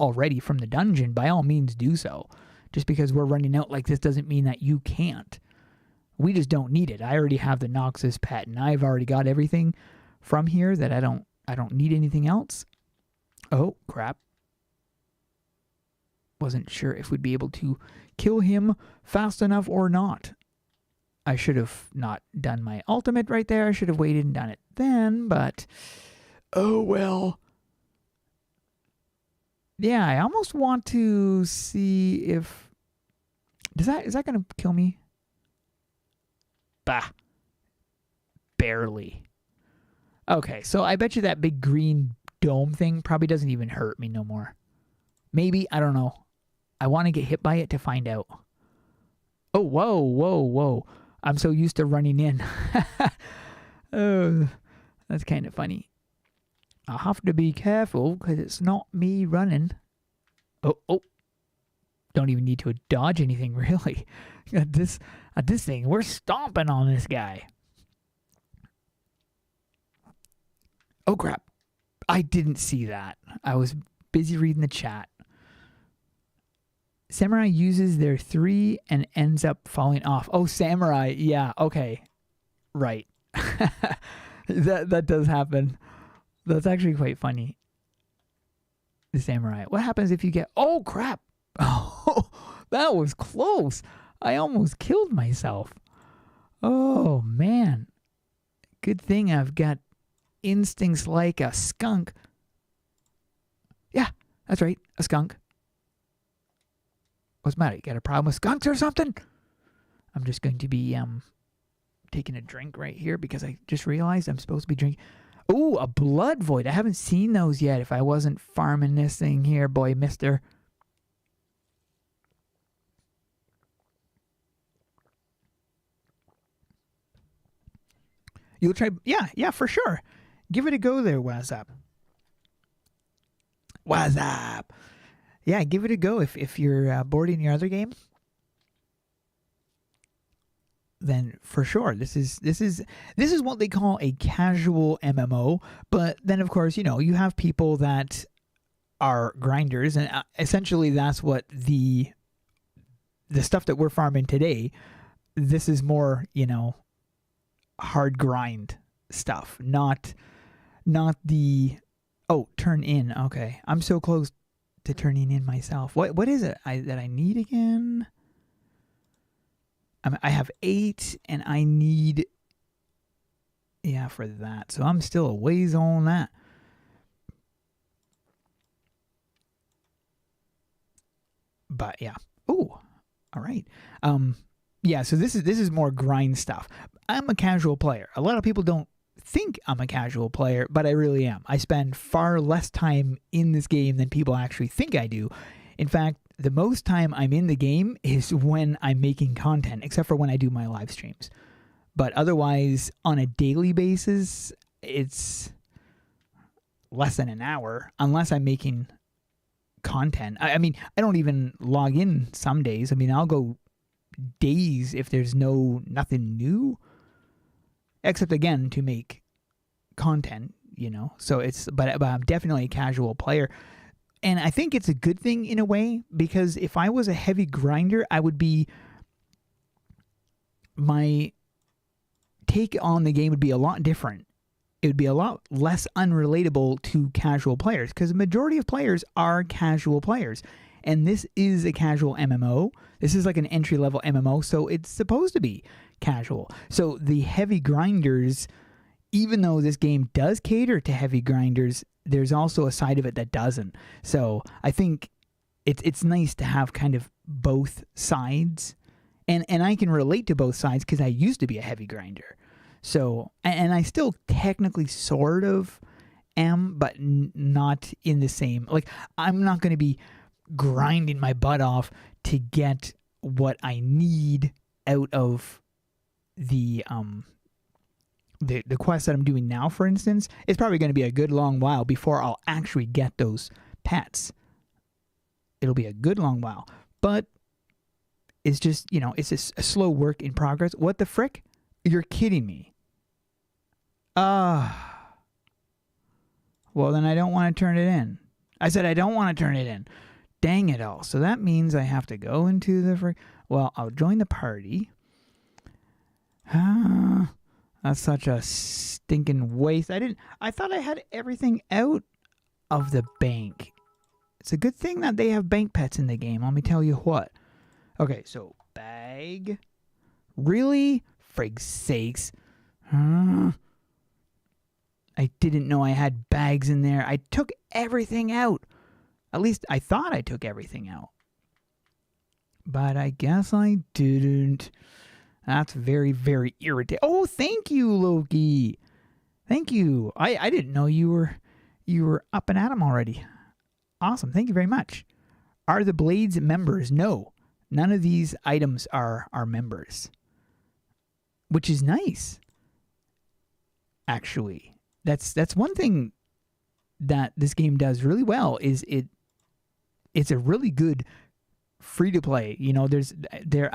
already from the dungeon, by all means do so. Just because we're running out like this doesn't mean that you can't. We just don't need it. I already have the Noxus pet, and I've already got everything from here that I don't need anything else. Oh, crap. Wasn't sure if we'd be able to kill him fast enough or not. I should have not done my ultimate right there. I should have waited and done it then, but oh well. Yeah, I almost want to see if is that going to kill me? Bah. Barely. Okay, so I bet you that big green dome thing probably doesn't even hurt me no more. Maybe, I don't know. I want to get hit by it to find out. Oh, whoa. I'm so used to running in. Oh, that's kind of funny. I'll have to be careful because it's not me running. Oh. Don't even need to dodge anything, really. At this thing, we're stomping on this guy. Oh, crap. I didn't see that. I was busy reading the chat. Samurai uses their 3 and ends up falling off. Oh, samurai. Yeah, okay. Right. that does happen. That's actually quite funny. The samurai. What happens if you get... Oh, crap. Oh, that was close. I almost killed myself. Oh, man. Good thing I've got instincts like a skunk. Yeah, that's right. A skunk. What's the matter? You got a problem with skunks or something? I'm just going to be taking a drink right here because I just realized I'm supposed to be drinking. Oh, a blood void. I haven't seen those yet if I wasn't farming this thing here, boy, mister. You'll try... Yeah, for sure. Give it a go there, WhatsApp. WhatsApp. Yeah, give it a go if you're bored in your other game. Then for sure, this is what they call a casual MMO. But then, of course, you have people that are grinders, and essentially that's what the stuff that we're farming today. This is more, hard grind stuff, not the turn in. Okay, I'm so close to turning in myself. What is it that I need again? I have 8 and I need for that. So I'm still a ways on that. But yeah. Oh, all right. Yeah, so this is more grind stuff. I'm a casual player. A lot of people don't think I'm a casual player, but I really am. I spend far less time in this game than people actually think I do. In fact, the most time I'm in the game is when I'm making content, except for when I do my live streams. But otherwise, on a daily basis, it's less than an hour, unless I'm making content. I mean, I don't even log in some days. I mean, I'll go days if there's nothing new, except again to make content, so but I'm definitely a casual player, and I think it's a good thing in a way, because if I was a heavy grinder, my take on the game would be a lot different. It would be a lot less unrelatable to casual players, because the majority of players are casual players. And this is a casual MMO. This is like an entry-level MMO, so it's supposed to be casual. So the heavy grinders, even though this game does cater to heavy grinders, there's also a side of it that doesn't. So I think it's nice to have kind of both sides. And I can relate to both sides because I used to be a heavy grinder. So, and I still technically sort of am, but not in the same... Like, I'm not going to be grinding my butt off to get what I need out of the quest that I'm doing now, for instance. It's probably going to be a good long while before I'll actually get those pets. It'll be a good long while. But it's just, it's a slow work in progress. What the frick? You're kidding me. Well, then I don't want to turn it in. I said I don't want to turn it in. Dang it all. So that means I have to go into the... Well, I'll join the party. That's such a stinking waste. I thought I had everything out of the bank. It's a good thing that they have bank pets in the game. Let me tell you what. Okay, so bag. Really? Frig's sakes. I didn't know I had bags in there. I took everything out. At least I thought I took everything out. But I guess I didn't. That's very, very irritating. Oh, thank you, Loki. Thank you. I didn't know you were up and at 'em already. Awesome. Thank you very much. Are the Blades members? No. None of these items are members. Which is nice. Actually. That's one thing that this game does really well, is it's a really good free to play. There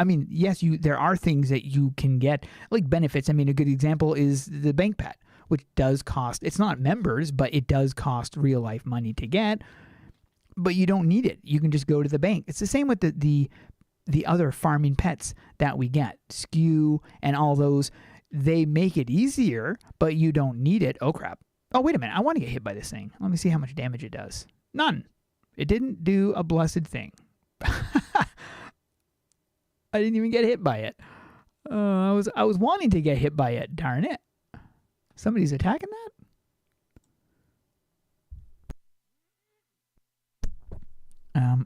are things that you can get, like benefits. I mean, a good example is the bank pet. which does cost, it's not members, but it does cost real life money to get, but you don't need it. You can just go to the bank. It's the same with the other farming pets that we get, Skew and all those. They make it easier, but you don't need it. Oh, crap. Oh, wait a minute. I want to get hit by this thing. Let me see how much damage it does. None. It didn't do a blessed thing. I didn't even get hit by it. I was wanting to get hit by it. Darn it. Somebody's attacking that?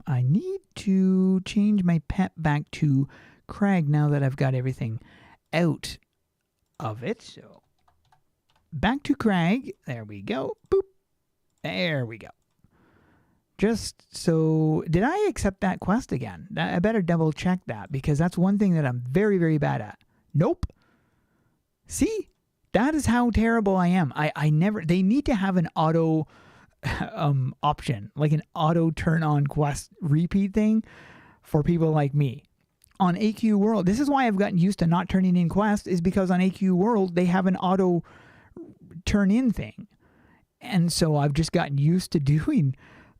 I need to change my pet back to Craig now that I've got everything out of it. So back to Craig. There we go. Boop. There we go. Just so, did I accept that quest again? I better double check that, because that's one thing that I'm very, very bad at. Nope. See? That is how terrible I am. I never, they need to have an auto option, like an auto turn on quest repeat thing for people like me. On AQ World, this is why I've gotten used to not turning in quests, is because on AQ World, they have an auto turn in thing. And so I've just gotten used to doing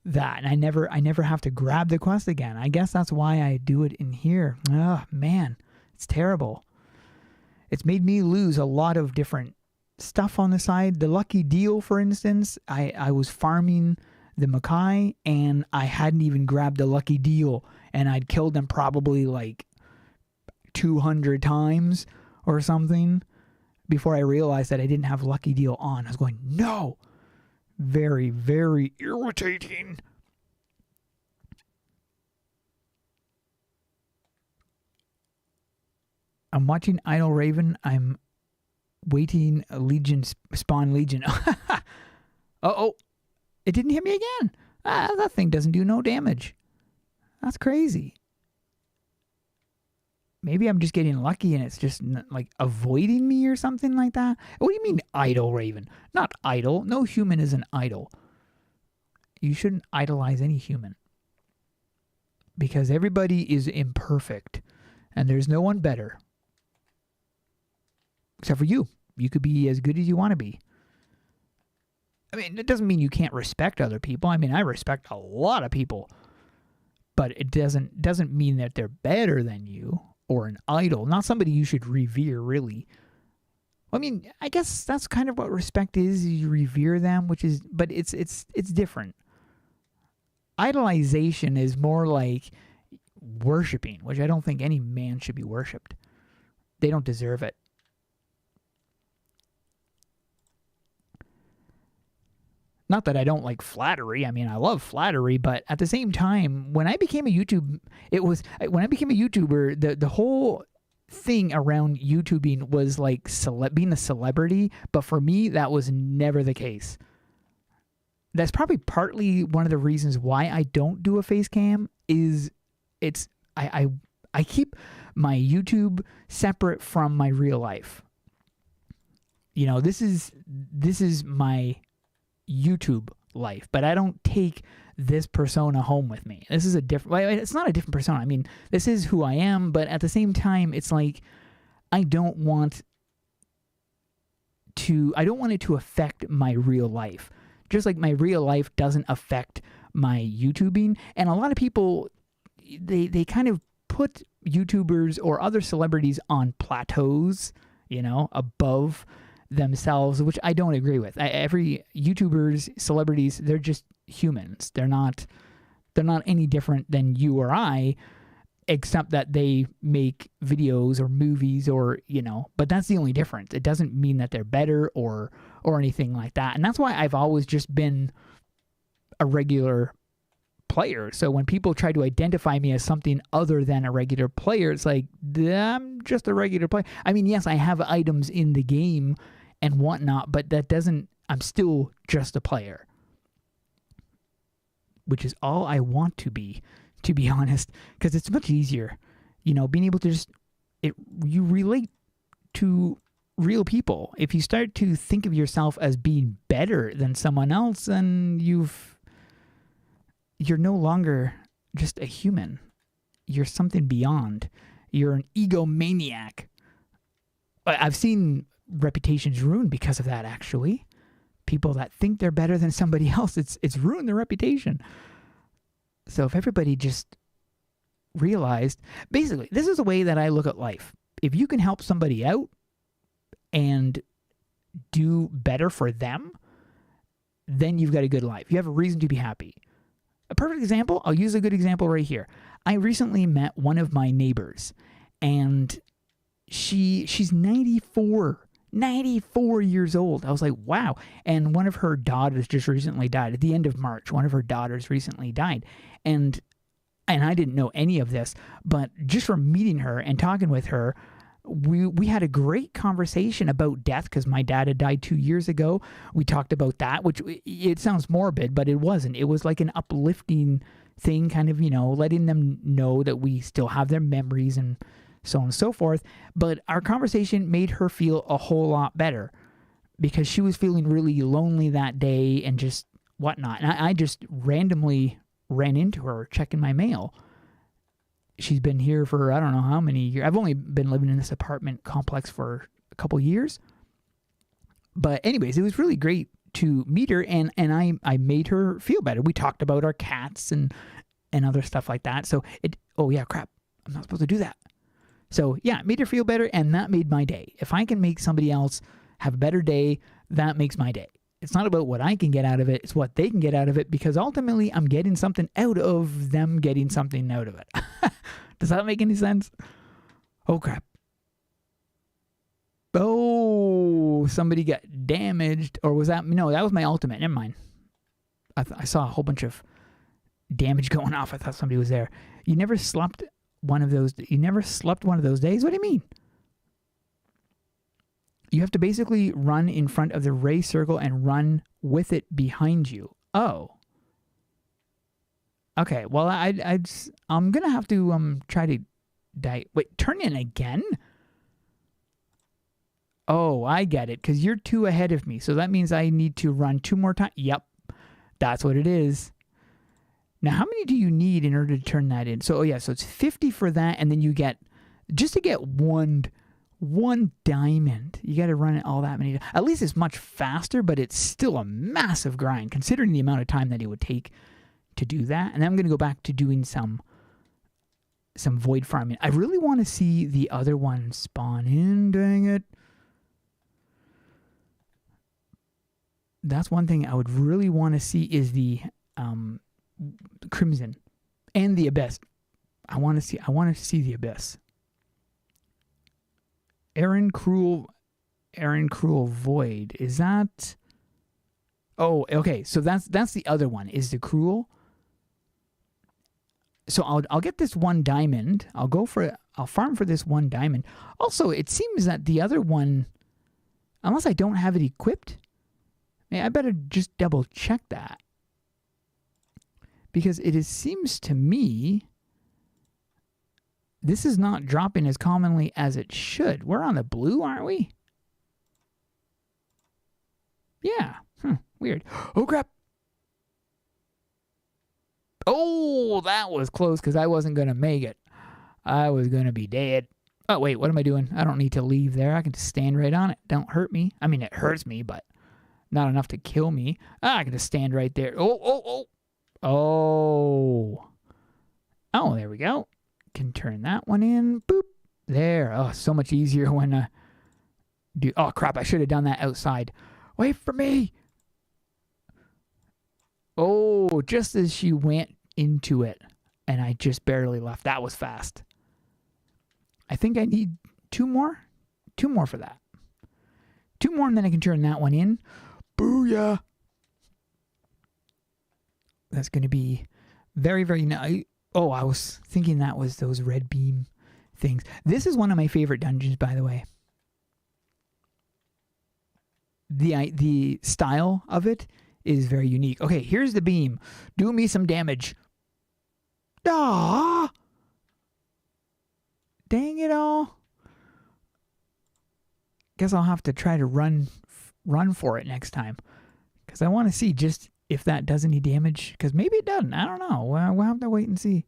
that, and I never have to grab the quest again. I guess that's why I do it in here. Oh, man, it's terrible. It's made me lose a lot of different stuff on the side. The lucky deal, for instance, I was farming the Makai, and I hadn't even grabbed the lucky deal, and I'd killed them probably like 200 times or something before I realized that I didn't have lucky deal on. I was going, no! Very, very irritating. I'm watching Idle Raven. I'm waiting a Legion, spawn Legion. Uh-oh. It didn't hit me again. That thing doesn't do no damage. That's crazy. Maybe I'm just getting lucky and it's just like avoiding me or something like that. What do you mean idle, Raven? Not idle. No human is an idol. You shouldn't idolize any human, because everybody is imperfect and there's no one better. Except for you. You could be as good as you want to be. I mean, it doesn't mean you can't respect other people. I mean, I respect a lot of people. But it doesn't mean that they're better than you or an idol. Not somebody you should revere, really. I mean, I guess that's kind of what respect is. You revere them, but it's different. Idolization is more like worshiping, which I don't think any man should be worshipped. They don't deserve it. Not that I don't like flattery. I mean, I love flattery, but at the same time, when I became a YouTuber, the whole thing around YouTubing was like being a celebrity, but for me, that was never the case. That's probably partly one of the reasons why I don't do a face cam. I keep my YouTube separate from my real life. You know, this is my YouTube life, but I don't take this persona home with me. This is it's not a different persona. I mean, this is who I am, but at the same time, it's like I don't want it to affect my real life. Just like my real life doesn't affect my YouTubing. And a lot of people, they kind of put YouTubers or other celebrities on plateaus, you know, above themselves, which I don't agree with. Every YouTubers, celebrities, they're just humans. They're not any different than you or I, except that they make videos or movies or, you know, but that's the only difference. It doesn't mean that they're better or anything like that. And that's why I've always just been a regular player. So when people try to identify me as something other than a regular player, it's like, I'm just a regular player. I mean, yes, I have items in the game and whatnot, but I'm still just a player. Which is all I want to be honest, because it's much easier, you know, being able to you relate to real people. If you start to think of yourself as being better than someone else, then you're no longer just a human. You're something beyond. You're an egomaniac. I've seen reputation's ruined because of that, actually. People that think they're better than somebody else, it's ruined their reputation. So if everybody just realized, basically, this is the way that I look at life. If you can help somebody out and do better for them, then you've got a good life. You have a reason to be happy. A perfect example, I'll use a good example right here. I recently met one of my neighbors, and she's 94 years old. I was like, wow. And one of her daughters just recently died. At the end of March, one of her daughters recently died. And I didn't know any of this, but just from meeting her and talking with her, we had a great conversation about death, because my dad had died 2 years ago. We talked about that, which it sounds morbid, but it wasn't. It was like an uplifting thing, kind of, letting them know that we still have their memories and so on and so forth. But our conversation made her feel a whole lot better, because she was feeling really lonely that day and just whatnot. And I just randomly ran into her checking my mail. She's been here for I don't know how many years. I've only been living in this apartment complex for a couple years. But anyways, it was really great to meet her, and I made her feel better. We talked about our cats and other stuff like that. So oh yeah, crap. I'm not supposed to do that. So yeah, it made her feel better, and that made my day. If I can make somebody else have a better day, that makes my day. It's not about what I can get out of it, it's what they can get out of it, because ultimately I'm getting something out of them getting something out of it. Does that make any sense? Oh, crap. Oh, somebody got damaged. Or was that... No, that was my ultimate. Never mind. I saw a whole bunch of damage going off. I thought somebody was there. You never slept one of those... You never slept one of those days? What do you mean? You have to basically run in front of the ray circle and run with it behind you. Oh. Okay, well, I'm going to have to try to... Wait, turn in again? Oh, I get it, because you're 2 ahead of me. So that means I need to run 2 more times. Yep, that's what it is. Now, how many do you need in order to turn that in? So, oh yeah, so it's 50 for that, and then you get... Just to get one diamond, you got to run it all that many. At least it's much faster, but it's still a massive grind considering the amount of time that it would take to do that. And then I'm going to go back to doing some void farming. I really want to see the other one spawn in. Dang it! That's one thing I would really want to see is the Crimson and the Abyss. I want to see the Abyss. Aaron Cruel Void. Is that... Oh, okay. So that's the other one. Is the Cruel. So I'll get this 1 diamond. I'll farm for this 1 diamond. Also, it seems that the other one, unless I don't have it equipped, I better just double check that. Because seems to me this is not dropping as commonly as it should. We're on the blue, aren't we? Yeah. Weird. Oh, crap. Oh, that was close because I wasn't going to make it. I was going to be dead. Oh, wait, what am I doing? I don't need to leave there. I can just stand right on it. Don't hurt me. I mean, it hurts me, but not enough to kill me. I can just stand right there. Oh. Oh, there we go. Can turn that one in. Boop. There. Oh, so much easier when oh, crap. I should have done that outside. Wait for me. Oh, just as she went into it, and I just barely left. That was fast. I think I need 2 more. 2 more for that. 2 more, and then I can turn that one in. Booyah. That's going to be very, very nice. Oh, I was thinking that was those red beam things. This is one of my favorite dungeons, by the way. The style of it is very unique. Okay, here's the beam. Do me some damage. Ah! Dang it all. Guess I'll have to try to run for it next time. Because I want to see just if that does any damage. Because maybe it doesn't. I don't know. We'll have to wait and see.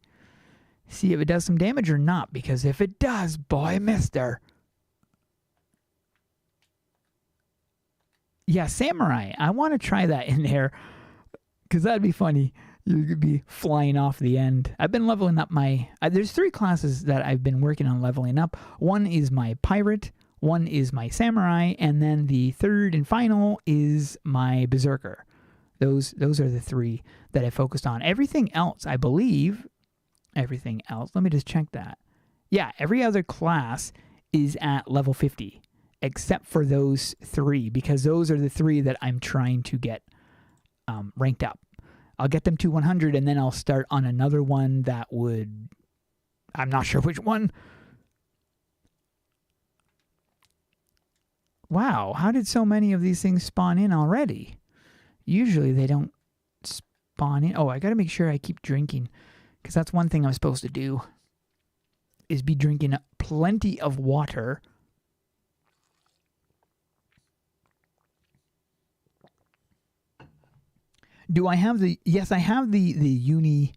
See if it does some damage or not. Because if it does, boy, mister. Yeah, Samurai. I want to try that in there because that'd be funny. You could be flying off the end. I've been leveling up my... there's 3 classes that I've been working on leveling up. One is my pirate, one is my samurai, and then the third and final is my berserker. Those are the 3 that I focused on. Everything else, I believe... Everything else... Let me just check that. Yeah, every other class is at level 50, except for those 3, because those are the 3 that I'm trying to get ranked up. I'll get them to 100, and then I'll start on another one that would... I'm not sure which one. Wow, how did so many of these things spawn in already? Usually they don't spawn in. Oh, I got to make sure I keep drinking, because that's one thing I'm supposed to do, is be drinking plenty of water. Do I have the... Yes, I have the uni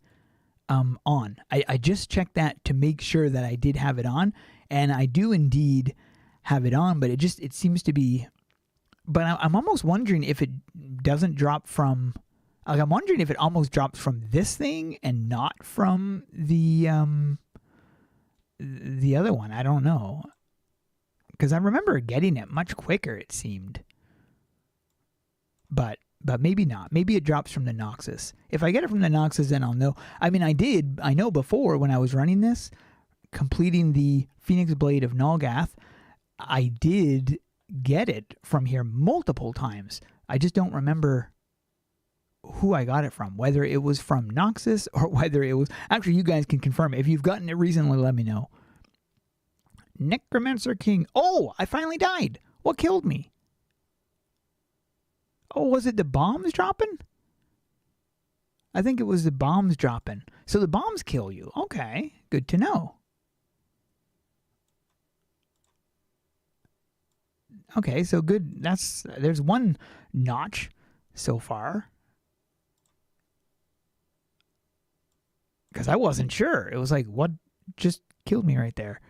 on. I just checked that to make sure that I did have it on, and I do indeed have it on, but it seems to be... But I'm almost wondering if it doesn't drop from... Like, I'm wondering if it almost drops from this thing and not from the other one. I don't know. Because I remember getting it much quicker, it seemed. But maybe not. Maybe it drops from the Noxus. If I get it from the Noxus, then I'll know. I mean, I know before when I was running this, completing the Phoenix Blade of Nulgath, I did get it from here multiple times. I just don't remember who I got it from, whether it was from Noxus or whether it was... Actually, you guys can confirm. If you've gotten it recently, let me know. Necromancer King. Oh, I finally died. What killed me? Oh, was it the bombs dropping? I think it was the bombs dropping. So the bombs kill you. Okay, good to know. Okay, so good. There's one notch so far. Because I wasn't sure. It was like, what just killed me right there?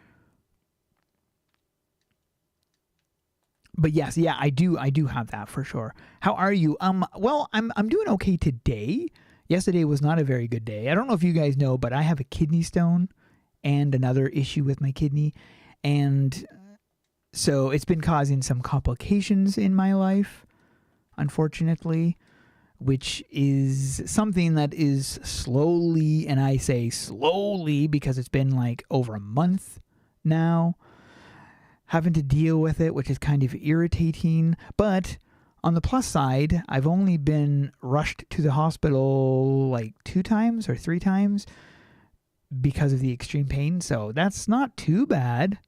But yes, yeah, I do have that for sure. How are you? Well, I'm doing okay today. Yesterday was not a very good day. I don't know if you guys know, but I have a kidney stone and another issue with my kidney, and so it's been causing some complications in my life, unfortunately, which is something that is slowly, and I say slowly because it's been like over a month now, having to deal with it, which is kind of irritating. But on the plus side, I've only been rushed to the hospital like 2 times or 3 times because of the extreme pain. So that's not too bad.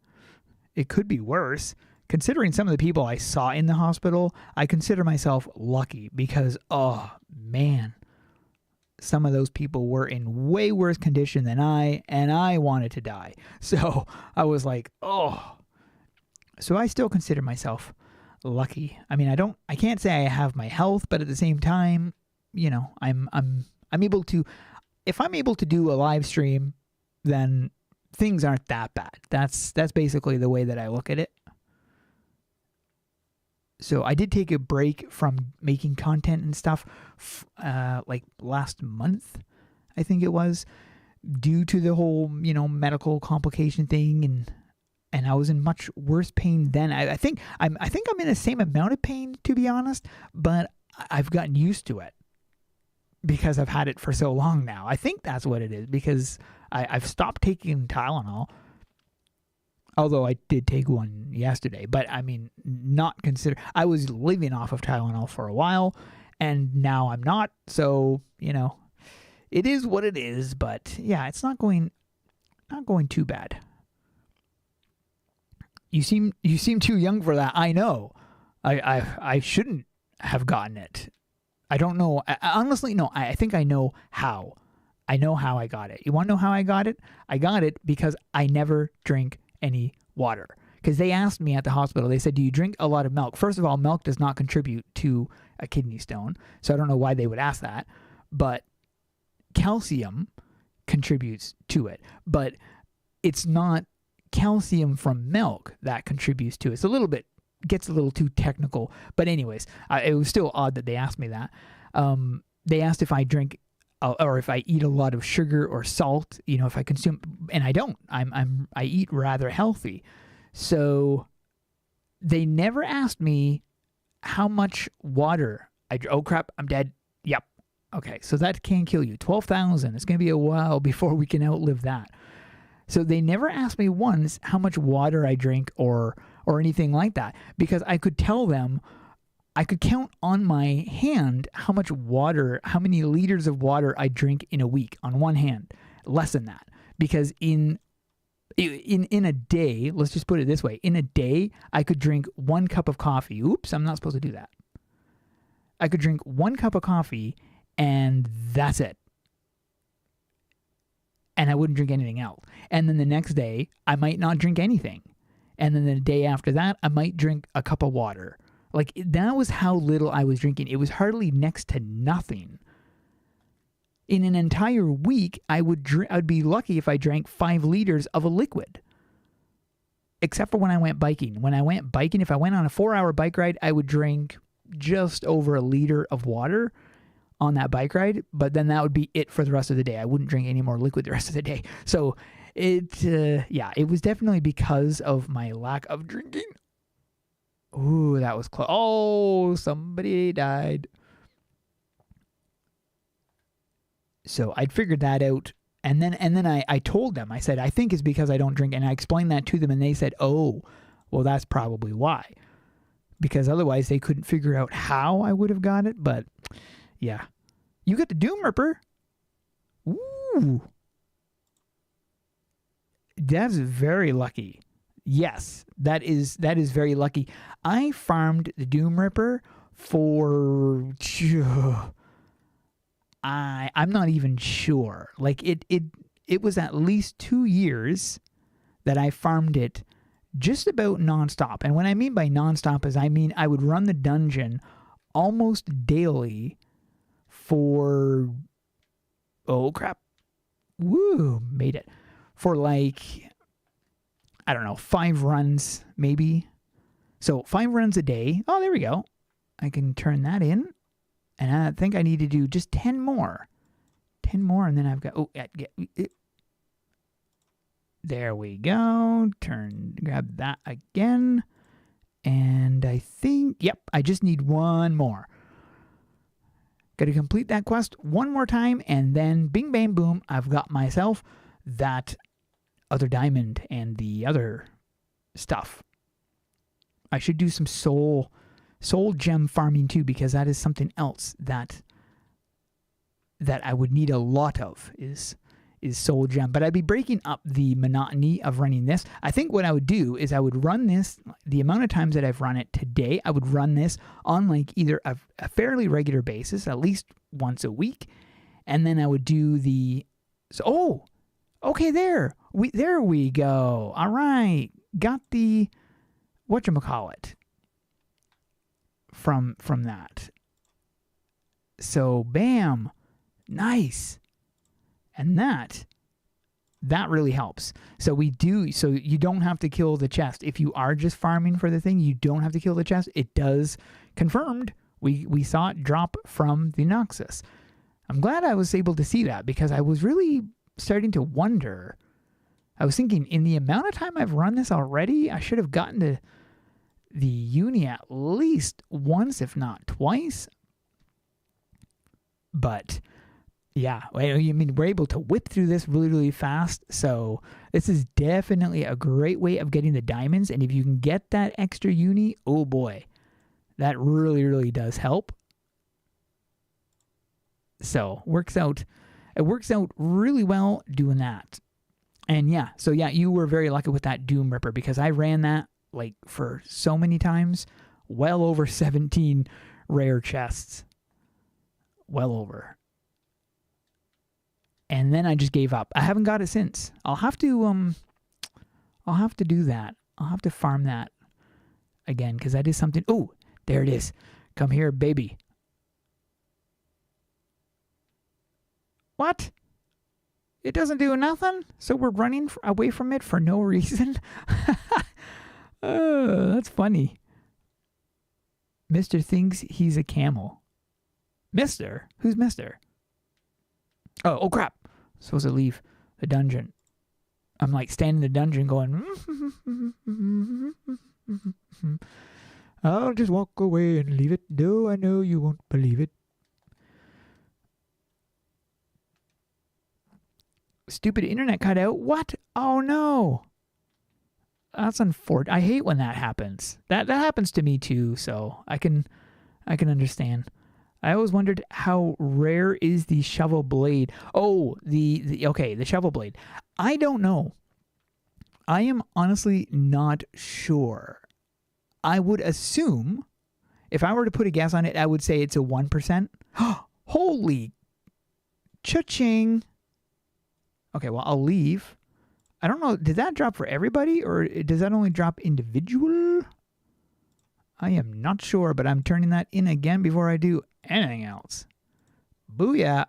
It could be worse. Considering some of the people I saw in the hospital, I consider myself lucky because, oh man, some of those people were in way worse condition than and I wanted to die. So I was like, oh. So I still consider myself lucky. I mean, I can't say I have my health, but at the same time, you know, I'm able to, if I'm able to do a live stream, then things aren't that bad. That's basically the way that I look at it. So I did take a break from making content and stuff, like last month, I think it was, due to the whole, you know, medical complication thing, and I was in much worse pain then. I think I'm in the same amount of pain, to be honest, but I've gotten used to it because I've had it for so long now. I think that's what it is, because I've stopped taking Tylenol, although I did take one yesterday. But I mean, not consider. I was living off of Tylenol for a while, and now I'm not. So, you know, it is what it is. But yeah, it's not going too bad. You seem too young for that. I know. I shouldn't have gotten it. I don't know. Honestly, no. I think I know how. I know how I got it. You want to know how I got it? I got it because I never drink any water. Because they asked me at the hospital, they said, do you drink a lot of milk? First of all, milk does not contribute to a kidney stone. So I don't know why they would ask that. But calcium contributes to it. But it's not calcium from milk that contributes to it. It's a little bit gets a little too technical. But anyways, it was still odd that they asked me that. They asked if I drink or if I eat a lot of sugar or salt, if I consume, and I don't. I eat rather healthy. So they never asked me how much water oh crap, I'm dead. Yep. Okay, so that can kill you. 12,000. It's going to be a while before we can outlive that. So they never asked me once how much water I drink or anything like that, because I could tell them, I could count on my hand how many liters of water I drink in a week on one hand. Less than that. Because in a day, let's just put it this way, in a day, I could drink 1 cup of coffee. Oops, I'm not supposed to do that. I could drink 1 cup of coffee and that's it. And I wouldn't drink anything else. And then the next day, I might not drink anything. And then the day after that, I might drink a cup of water. Like, that was how little I was drinking. It was hardly next to nothing. In an entire week, I'd be lucky if I drank 5 liters of a liquid. Except for when I went biking. When I went biking, if I went on a 4-hour bike ride, I would drink just over a liter of water on that bike ride. But then that would be it for the rest of the day. I wouldn't drink any more liquid the rest of the day. So, it was definitely because of my lack of drinking. Ooh, that was close. Oh, somebody died. So I'd figured that out. And then I told them, I said, I think it's because I don't drink. And I explained that to them. And they said, oh, well, that's probably why. Because otherwise they couldn't figure out how I would have got it. But yeah. You got the Doom Ripper. Ooh. That's very lucky. Yes, that is very lucky. I farmed the Doom Ripper for I'm not even sure. Like it was at least 2 years that I farmed it just about nonstop. And what I mean by nonstop is I would run the dungeon almost daily for oh crap. Woo, made it. For like I don't know, 5 runs maybe. So 5 runs a day. Oh, there we go. I can turn that in. And I think I need to do just 10 more. 10 more and then I've got, there we go. Grab that again. And I think, yep, I just need 1 more. Got to complete that quest 1 more time and then bing, bang, boom, I've got myself that other diamond and the other stuff. I should do some soul gem farming too, because that is something else that I would need a lot of is soul gem. But I'd be breaking up the monotony of running this. I think what I would do is I would run this, the amount of times that I've run it today, I would run this on like either a fairly regular basis, at least once a week. And then I would do okay, there we go. All right. Got the whatchamacallit from that. So, bam. Nice. And that really helps. So you don't have to kill the chest. If you are just farming for the thing, you don't have to kill the chest. It does, confirmed, we saw it drop from the Noxus. I'm glad I was able to see that, because I was really starting to wonder. I was thinking, in the amount of time I've run this already, I should have gotten to the uni at least once, if not twice. But yeah, I mean, we're able to whip through this really, really fast. So this is definitely a great way of getting the diamonds. And if you can get that extra uni, oh boy, that really, really does help. So it works out really well doing that. And yeah, so yeah, you were very lucky with that Doom Ripper, because I ran that like for so many times, well over 17 rare chests. Well over. And then I just gave up. I haven't got it since. I'll have to do that. I'll have to farm that again, because that is something. Oh, there it is. Come here, baby. What? It doesn't do nothing? So we're running away from it for no reason? Oh, that's funny. Mister thinks he's a camel. Mister? Who's Mister? Oh crap. I'm supposed to leave the dungeon. I'm like standing in the dungeon going, I'll just walk away and leave it, though I know you won't believe it. Stupid internet cut out. What? Oh no. That's unfortunate. I hate when that happens. That happens to me too, so I can understand. I always wondered how rare is the shovel blade. Oh, the shovel blade. I don't know. I am honestly not sure. I would assume, if I were to put a guess on it, I would say it's a 1%. Holy cha-ching. Okay, well, I'll leave. I don't know, did that drop for everybody, or does that only drop individual? I am not sure, but I'm turning that in again before I do anything else. Booyah.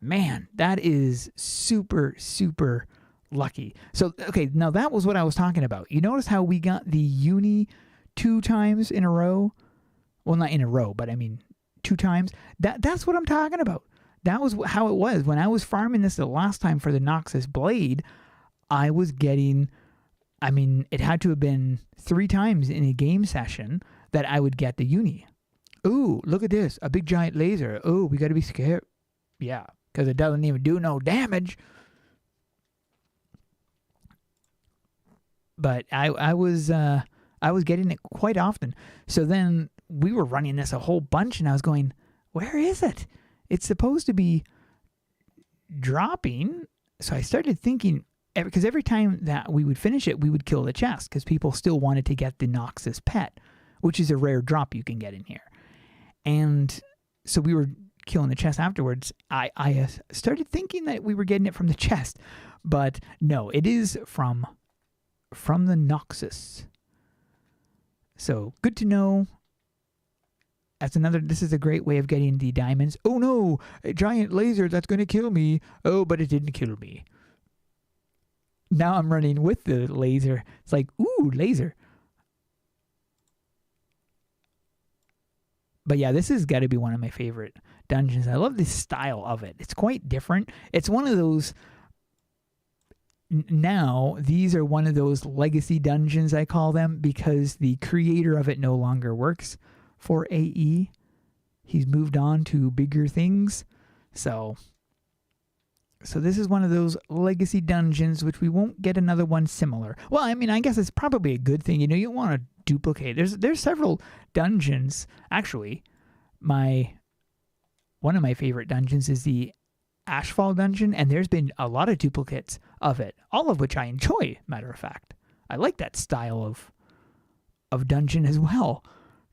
Man, that is super, super lucky. So, okay, now that was what I was talking about. You notice how we got the uni 2 times in a row? Well, not in a row, but I mean 2 times. That's what I'm talking about. That was how it was. When I was farming this the last time for the Noxus Blade, I was getting, I mean, it had to have been 3 times in a game session that I would get the uni. Ooh, look at this. A big giant laser. Oh, we got to be scared. Yeah, because it doesn't even do no damage. But I was getting it quite often. So then we were running this a whole bunch, and I was going, where is it? It's supposed to be dropping. So I started thinking, because every time that we would finish it, we would kill the chest, because people still wanted to get the Noxus pet, which is a rare drop you can get in here. And so we were killing the chest afterwards. I started thinking that we were getting it from the chest, but no, it is from the Noxus. So good to know. This is a great way of getting the diamonds. Oh no, a giant laser that's going to kill me. Oh, but it didn't kill me. Now I'm running with the laser. It's like, ooh, laser. But yeah, this has got to be one of my favorite dungeons. I love the style of it. It's quite different. It's one of those, now these are one of those legacy dungeons, I call them, because the creator of it no longer works for AE. He's moved on to bigger things. So this is one of those legacy dungeons, which we won't get another one similar. Well, I mean, I guess it's probably a good thing. You know, you don't want to duplicate. There's several dungeons. Actually, one of my favorite dungeons is the Ashfall dungeon, and there's been a lot of duplicates of it, all of which I enjoy, matter of fact. I like that style of dungeon as well,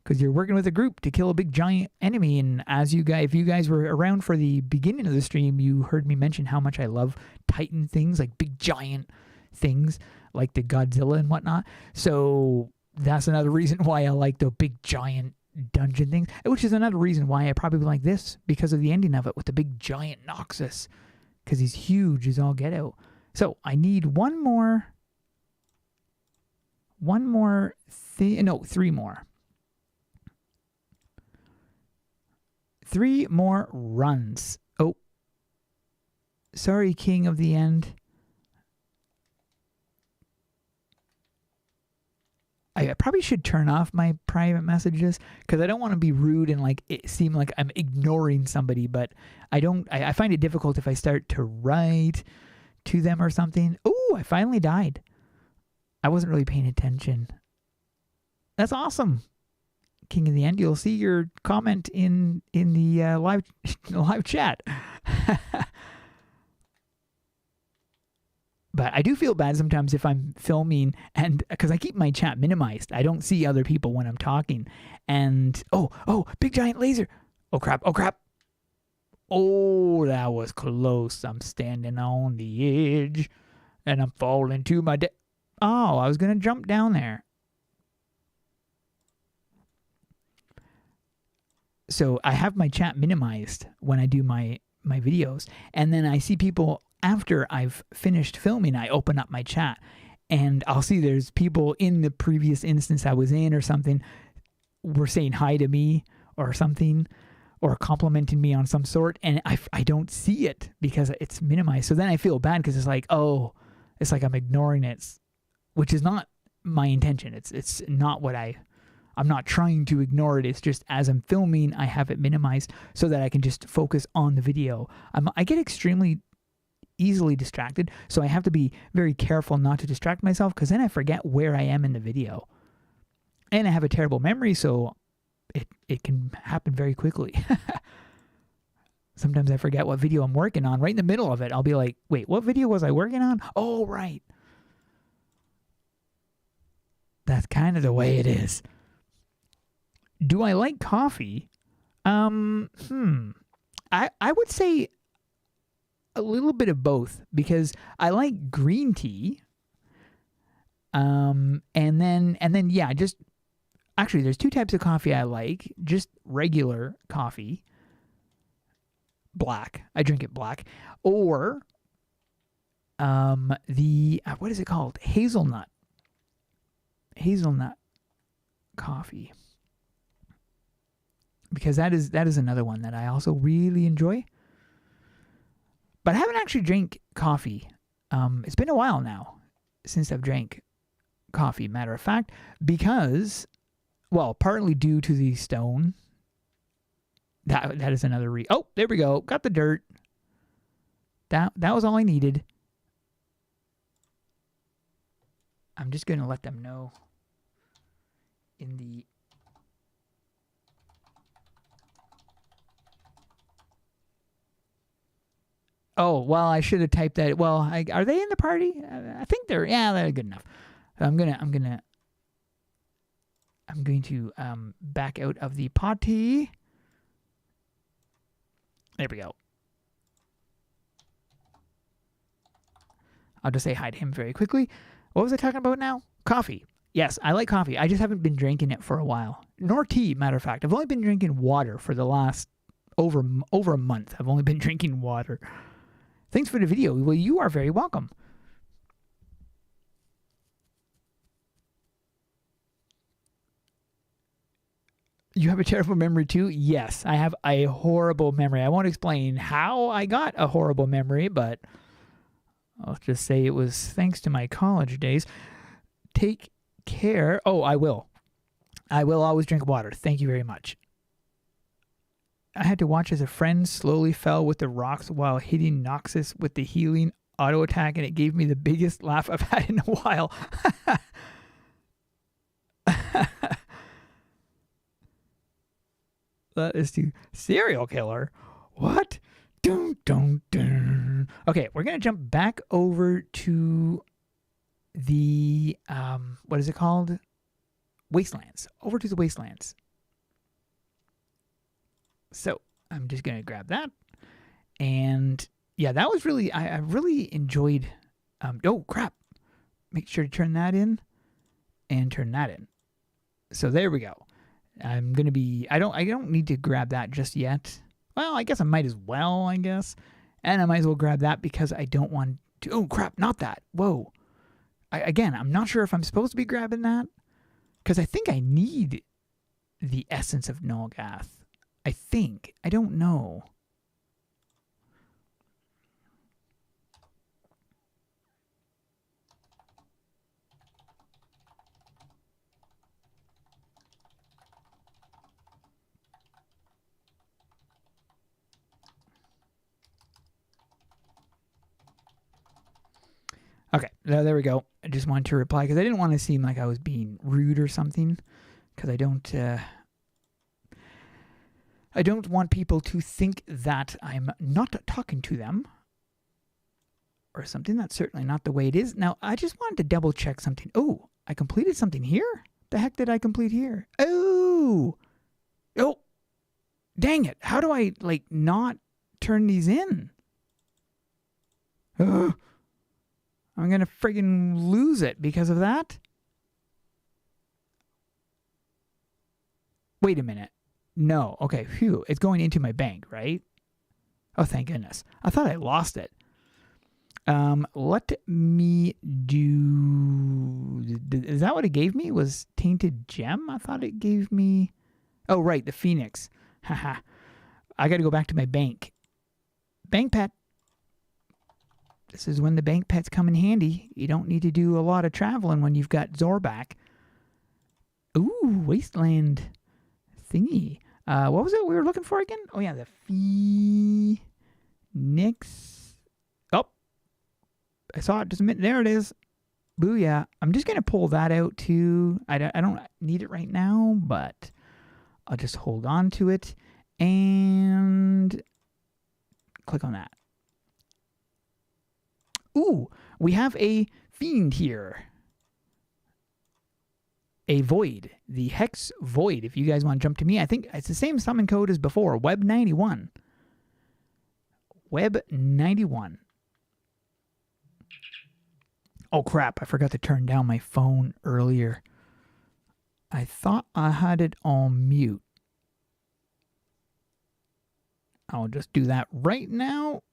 because you're working with a group to kill a big giant enemy. And if you guys were around for the beginning of the stream, you heard me mention how much I love Titan things, like big giant things like the Godzilla and whatnot. So that's another reason why I like the big giant dungeon things, which is another reason why I probably like this, because of the ending of it with the big giant Noxus, because he's huge as all get out. So I need 3 more. 3 more runs. Oh, sorry, King of the End. I probably should turn off my private messages, because I don't want to be rude and like it seem like I'm ignoring somebody, but I find it difficult if I start to write to them or something. Oh, I finally died. I wasn't really paying attention. That's awesome. King of the End, you'll see your comment in the live chat. But I do feel bad sometimes if I'm filming, and because I keep my chat minimized. I don't see other people when I'm talking. And oh, big giant laser. Oh crap. Oh, that was close. I'm standing on the edge and I'm falling to my death. Oh, I was going to jump down there. So I have my chat minimized when I do my videos, and then I see people after I've finished filming. I open up my chat and I'll see there's people in the previous instance I was in or something were saying hi to me or something, or complimenting me on some sort, and I don't see it because it's minimized. So then I feel bad because it's like, oh, it's like I'm ignoring it, which is not my intention. It's not what I'm not trying to ignore it. It's just as I'm filming, I have it minimized so that I can just focus on the video. I get extremely easily distracted, so I have to be very careful not to distract myself, because then I forget where I am in the video. And I have a terrible memory, so it can happen very quickly. Sometimes I forget what video I'm working on. Right in the middle of it, I'll be like, wait, what video was I working on? Oh, right. That's kind of the way it is. Do I like coffee? I would say a little bit of both, because I like green tea. And then yeah, just actually there's two types of coffee I like. Just regular coffee, black. I drink it black, or the what is it called? Hazelnut coffee. Because that is another one that I also really enjoy. But I haven't actually drank coffee. It's been a while now since I've drank coffee, matter of fact, because, well, partly due to the stone. That is another oh, there we go. Got the dirt. That was all I needed. I'm just going to let them know in the... Oh, well, I should have typed that. Well, are they in the party? I think they're good enough. I'm going to back out of the party. There we go. I'll just say hi to him very quickly. What was I talking about now? Coffee. Yes, I like coffee. I just haven't been drinking it for a while. Nor tea, matter of fact. I've only been drinking water for the last over a month. I've only been drinking water. Thanks for the video. Well, you are very welcome. You have a terrible memory too? Yes, I have a horrible memory. I won't explain how I got a horrible memory, but I'll just say it was thanks to my college days. Take care. Oh, I will. I will always drink water. Thank you very much. I had to watch as a friend slowly fell with the rocks while hitting Noxus with the healing auto attack, and it gave me the biggest laugh I've had in a while. That is the serial killer. What? Dun, dun, dun. Okay, we're going to jump back over to the, what is it called? Wastelands. Over to the Wastelands. So I'm just going to grab that. And yeah, that was really, I really enjoyed, oh crap. Make sure to turn that in and turn that in. So there we go. I'm going to be, I don't need to grab that just yet. Well, I guess I might as well, I guess. And I might as well grab that because I don't want to, oh crap, not that. Whoa. Again, I'm not sure if I'm supposed to be grabbing that because I think I need the essence of Nolgath. I think. I don't know. Okay, there we go. I just wanted to reply because I didn't want to seem like I was being rude or something because I don't want people to think that I'm not talking to them or something. That's certainly not the way it is. Now, I just wanted to double check something. Oh, I completed something here? The heck did I complete here? Oh, dang it. How do I, not turn these in? Ugh. I'm going to friggin' lose it because of that. Wait a minute. No. Okay. Phew. It's going into my bank, right? Oh, thank goodness. I thought I lost it. Let me do... Is that what it gave me? Was Tainted Gem? I thought it gave me... Oh, right, the Phoenix. Haha. I got to go back to my bank. Bank pet. This is when the bank pets come in handy. You don't need to do a lot of traveling when you've got Zorback. Ooh, Wasteland thingy. What was it we were looking for again? Oh, yeah, the Phoenix. Oh, I saw it just a minute. There it is. Booyah. I'm just going to pull that out too. I don't need it right now, but I'll just hold on to it and click on that. Ooh, we have a fiend here. A void. The Hex Void. If you guys want to jump to me, I think it's the same summon code as before. Web 91. Web 91. Oh, crap. I forgot to turn down my phone earlier. I thought I had it on mute. I'll just do that right now.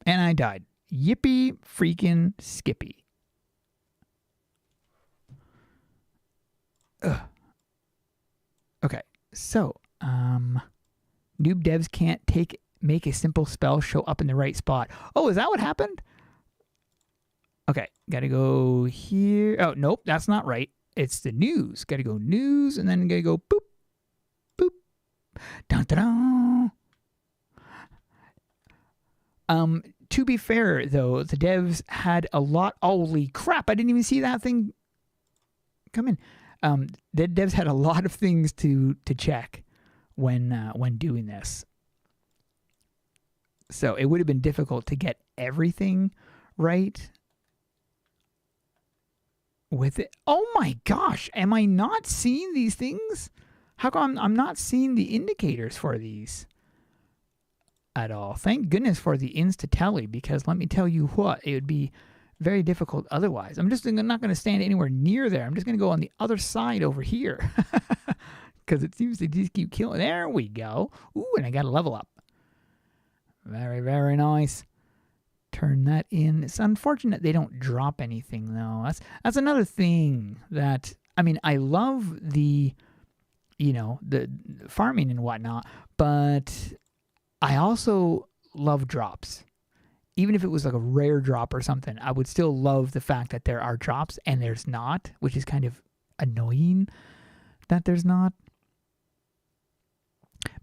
And I died. Yippee freaking skippy. Ugh. Okay, so, noob devs can't make a simple spell show up in the right spot. Oh, is that what happened? Okay, gotta go here. Oh, nope, that's not right. It's the news. Gotta go news, and then gotta go boop, boop. Dun, dun, dun. To be fair, though, the devs had a lot... Holy crap, I didn't even see that thing come in. The devs had a lot of things to check when doing this. So it would have been difficult to get everything right with it. Oh my gosh, am I not seeing these things? How come I'm not seeing the indicators for these at all? Thank goodness for the Insta-Telly, because let me tell you what, it would be very difficult otherwise. I'm just not going to stand anywhere near there. I'm just going to go on the other side over here. Because it seems to just keep killing. There we go. Ooh, and I got a level up. Very, very nice. Turn that in. It's unfortunate they don't drop anything, though. That's another thing that... I mean, I love the farming and whatnot, but I also love drops. Even if it was like a rare drop or something, I would still love the fact that there are drops and there's not, which is kind of annoying that there's not.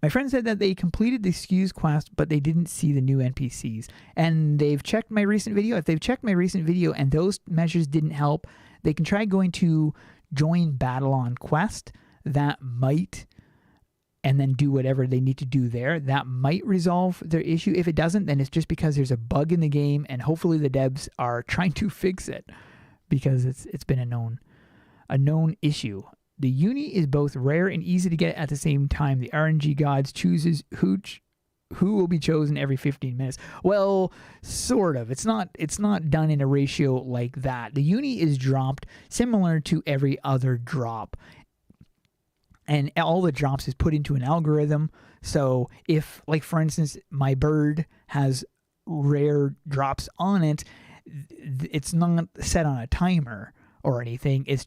My friend said that they completed the SKUs quest, but they didn't see the new NPCs. And they've checked my recent video. If they've checked my recent video and those measures didn't help, they can try going to join Battle on Quest. That might... and then do whatever they need to do there. That might resolve their issue. If it doesn't, then it's just because there's a bug in the game, and hopefully the devs are trying to fix it, because it's been a known issue. The uni is both rare and easy to get at the same time. The RNG gods chooses who will be chosen every 15 minutes. Well, sort of. It's not done in a ratio like that. The uni is dropped similar to every other drop. And all the drops is put into an algorithm. So if, like, for instance, my bird has rare drops on it, it's not set on a timer or anything. It's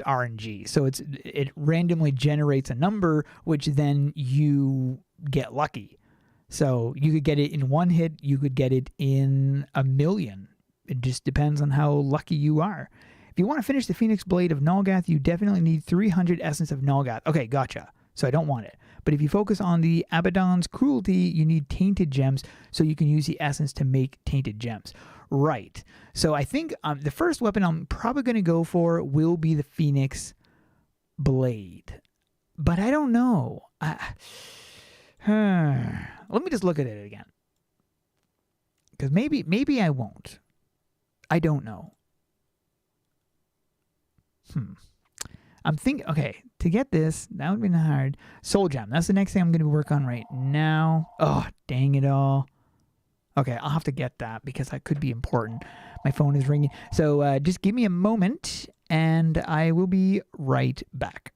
RNG. So it randomly generates a number, which then you get lucky. So you could get it in one hit. You could get it in a million. It just depends on how lucky you are. If you want to finish the Phoenix Blade of Nulgath, you definitely need 300 Essence of Nulgath. Okay, gotcha. So I don't want it. But if you focus on the Abaddon's Cruelty, you need Tainted Gems, so you can use the Essence to make Tainted Gems. Right. So I think the first weapon I'm probably going to go for will be the Phoenix Blade. But I don't know. Let me just look at it again. Because maybe I won't. I don't know. I'm thinking, okay, to get this, that would be hard. Soul Gem, that's the next thing I'm going to work on right now. Oh, dang it all. Okay, I'll have to get that because that could be important. My phone is ringing. So just give me a moment and I will be right back.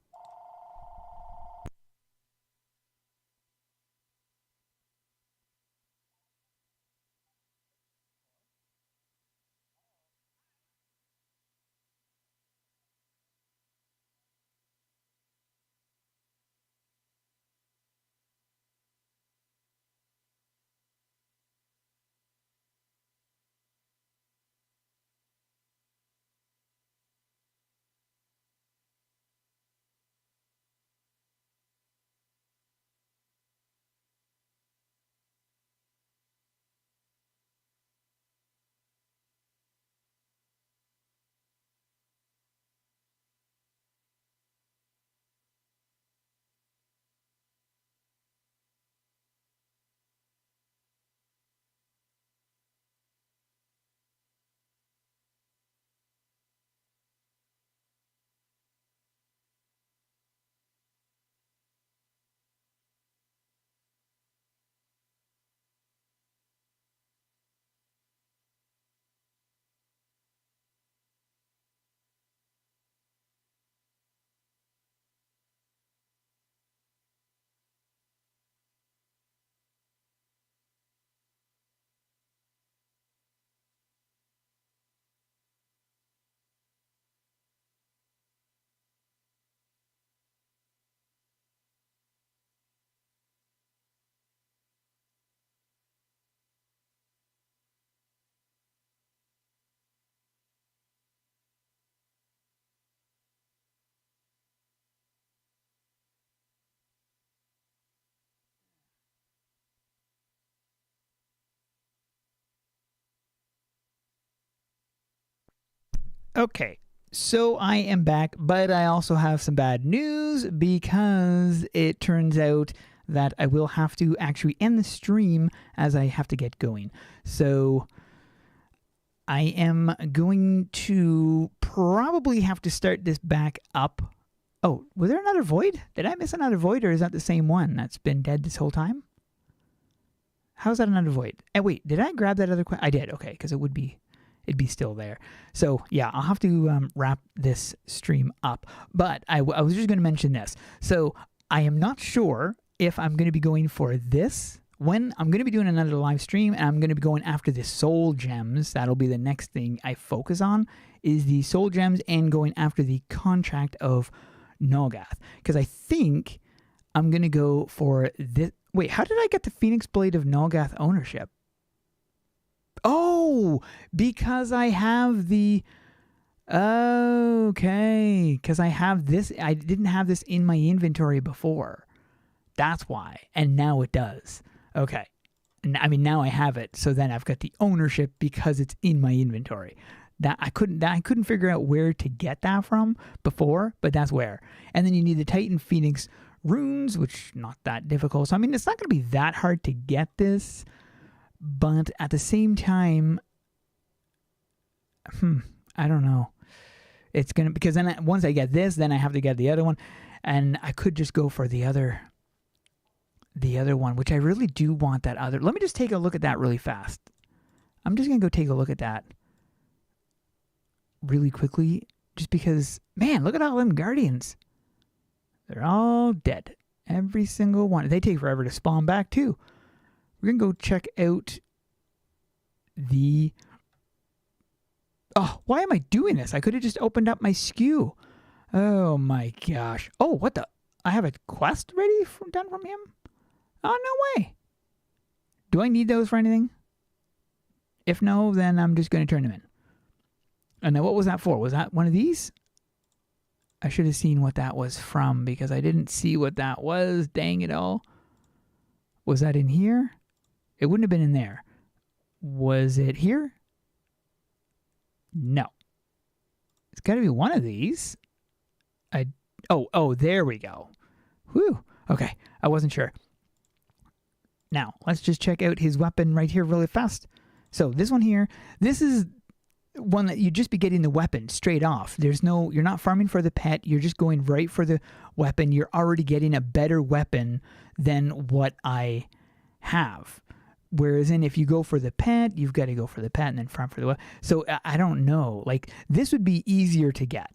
Okay, so I am back, but I also have some bad news because it turns out that I will have to actually end the stream as I have to get going. So I am going to probably have to start this back up. Oh, was there another void? Did I miss another void, or is that the same one that's been dead this whole time? How's that another void? And wait, did I grab that other quest? I did, okay, because it'd be still there. So yeah, I'll have to wrap this stream up. But I was just going to mention this. So I am not sure if I'm going to be going for this. When I'm going to be doing another live stream, and I'm going to be going after the soul gems. That'll be the next thing I focus on, is the soul gems and going after the contract of Nogath. Because I think I'm going to go for this. Wait, how did I get the Phoenix Blade of Nogath ownership? Oh, because I have the... Okay, because I have this. I didn't have this in my inventory before. That's why. And now it does. Okay. I mean, now I have it, so then I've got the ownership because it's in my inventory. I couldn't figure out where to get that from before, but that's where. And then you need the Titan Phoenix runes, which not that difficult. So I mean, it's not going to be that hard to get this, but at the same time, I don't know. It's gonna, because then once I get this, then I have to get the other one, and I could just go for the other one, which I really do want that other. Let me just take a look at that really fast. I'm just gonna go take a look at that really quickly, just because, man, look at all them guardians. They're all dead. Every single one. They take forever to spawn back, too. We're going to go check out the... Oh, why am I doing this? I could have just opened up my SKU. Oh, my gosh. Oh, what the... I have a quest ready done from him? Oh, no way. Do I need those for anything? If no, then I'm just going to turn them in. And now what was that for? Was that one of these? I should have seen what that was from, because I didn't see what that was. Dang it all. Was that in here? It wouldn't have been in there. Was it here? No. It's got to be one of these. Oh, there we go. Whew. Okay, I wasn't sure. Now, let's just check out his weapon right here really fast. So this one here, this is one that you'd just be getting the weapon straight off. You're not farming for the pet. You're just going right for the weapon. You're already getting a better weapon than what I have. Whereas if you go for the pet, you've got to go for the pet and then farm for the weapon. So I don't know. Like, this would be easier to get.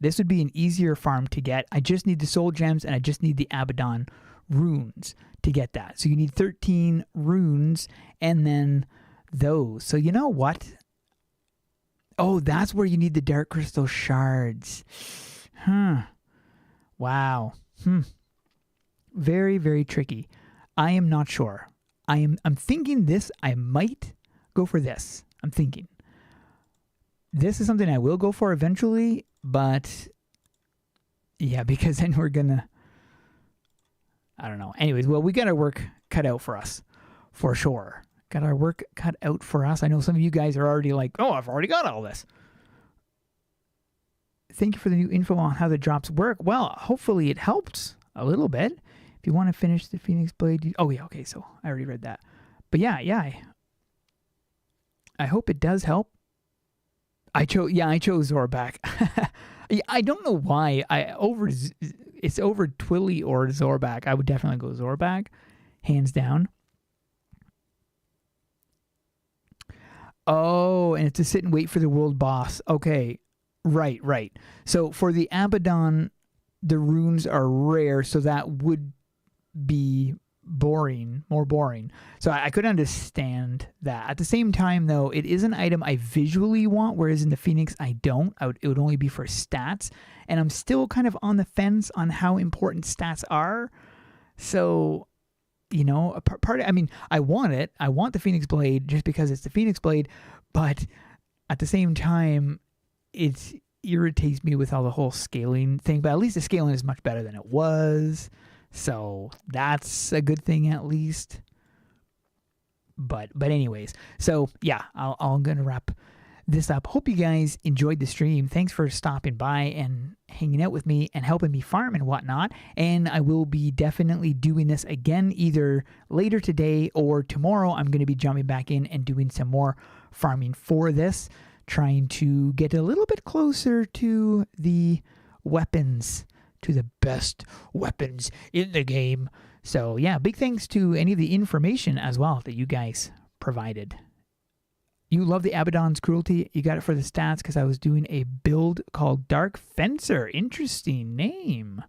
This would be an easier farm to get. I just need the soul gems, and I just need the Abaddon runes to get that. So you need 13 runes and then those. So you know what? Oh, that's where you need the dark crystal shards. Wow. Very, very tricky. I am not sure. I'm thinking this. I might go for this. I'm thinking. This is something I will go for eventually, but yeah, because then we're gonna, I don't know. Anyways, well, we got our work cut out for us, for sure. Got our work cut out for us. I know some of you guys are already like, oh, I've already got all this. Thank you for the new info on how the drops work. Well, hopefully it helped a little bit. If you want to finish the Phoenix Blade... Oh, yeah, okay, so I already read that. But yeah, I hope it does help. I chose Zorback. I don't know why. It's over Twilly or Zorback. I would definitely go Zorback, hands down. Oh, and it's to sit and wait for the world boss. Okay, right. So for the Abaddon, the runes are rare, so that would be more boring. So I could understand that. At the same time, though, it is an item I visually want, whereas in the Phoenix, I don't. It would only be for stats, and I'm still kind of on the fence on how important stats are. So... You know, I want it. I want the Phoenix Blade just because it's the Phoenix Blade, but at the same time, it irritates me with all the whole scaling thing. But at least the scaling is much better than it was, so that's a good thing at least. But anyways, so yeah, I'm gonna wrap this up. Hope you guys enjoyed the stream. Thanks for stopping by and hanging out with me and helping me farm and whatnot. And I will be definitely doing this again either later today or tomorrow. I'm going to be jumping back in and doing some more farming for this, trying to get a little bit closer to the weapons, to the best weapons in the game. So yeah, big thanks to any of the information as well that you guys provided. You love the Abaddon's Cruelty. You got it for the stats because I was doing a build called Dark Fencer. Interesting name.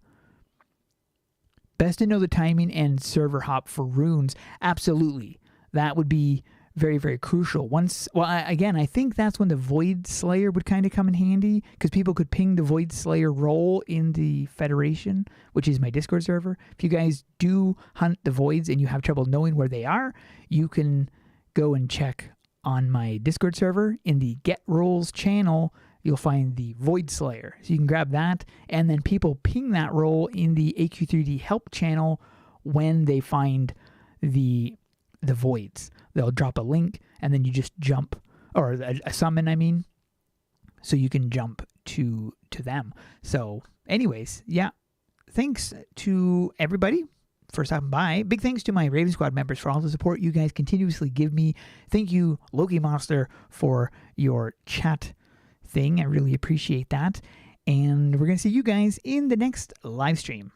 Best to know the timing and server hop for runes. Absolutely. That would be very, very crucial. Again, I think that's when the Void Slayer would kind of come in handy, because people could ping the Void Slayer role in the Federation, which is my Discord server. If you guys do hunt the Voids and you have trouble knowing where they are, you can go and check on my Discord server. In the Get Roles channel, you'll find the Void Slayer. So you can grab that, and then people ping that role in the AQ3D help channel when they find the Voids. They'll drop a link, and then you just jump, or a summon, I mean, so you can jump to them. So anyways, yeah, thanks to everybody for stopping by. Big thanks to my Raven Squad members for all the support you guys continuously give me. Thank you, Loki Monster, for your chat thing. I really appreciate that. And we're going to see you guys in the next live stream.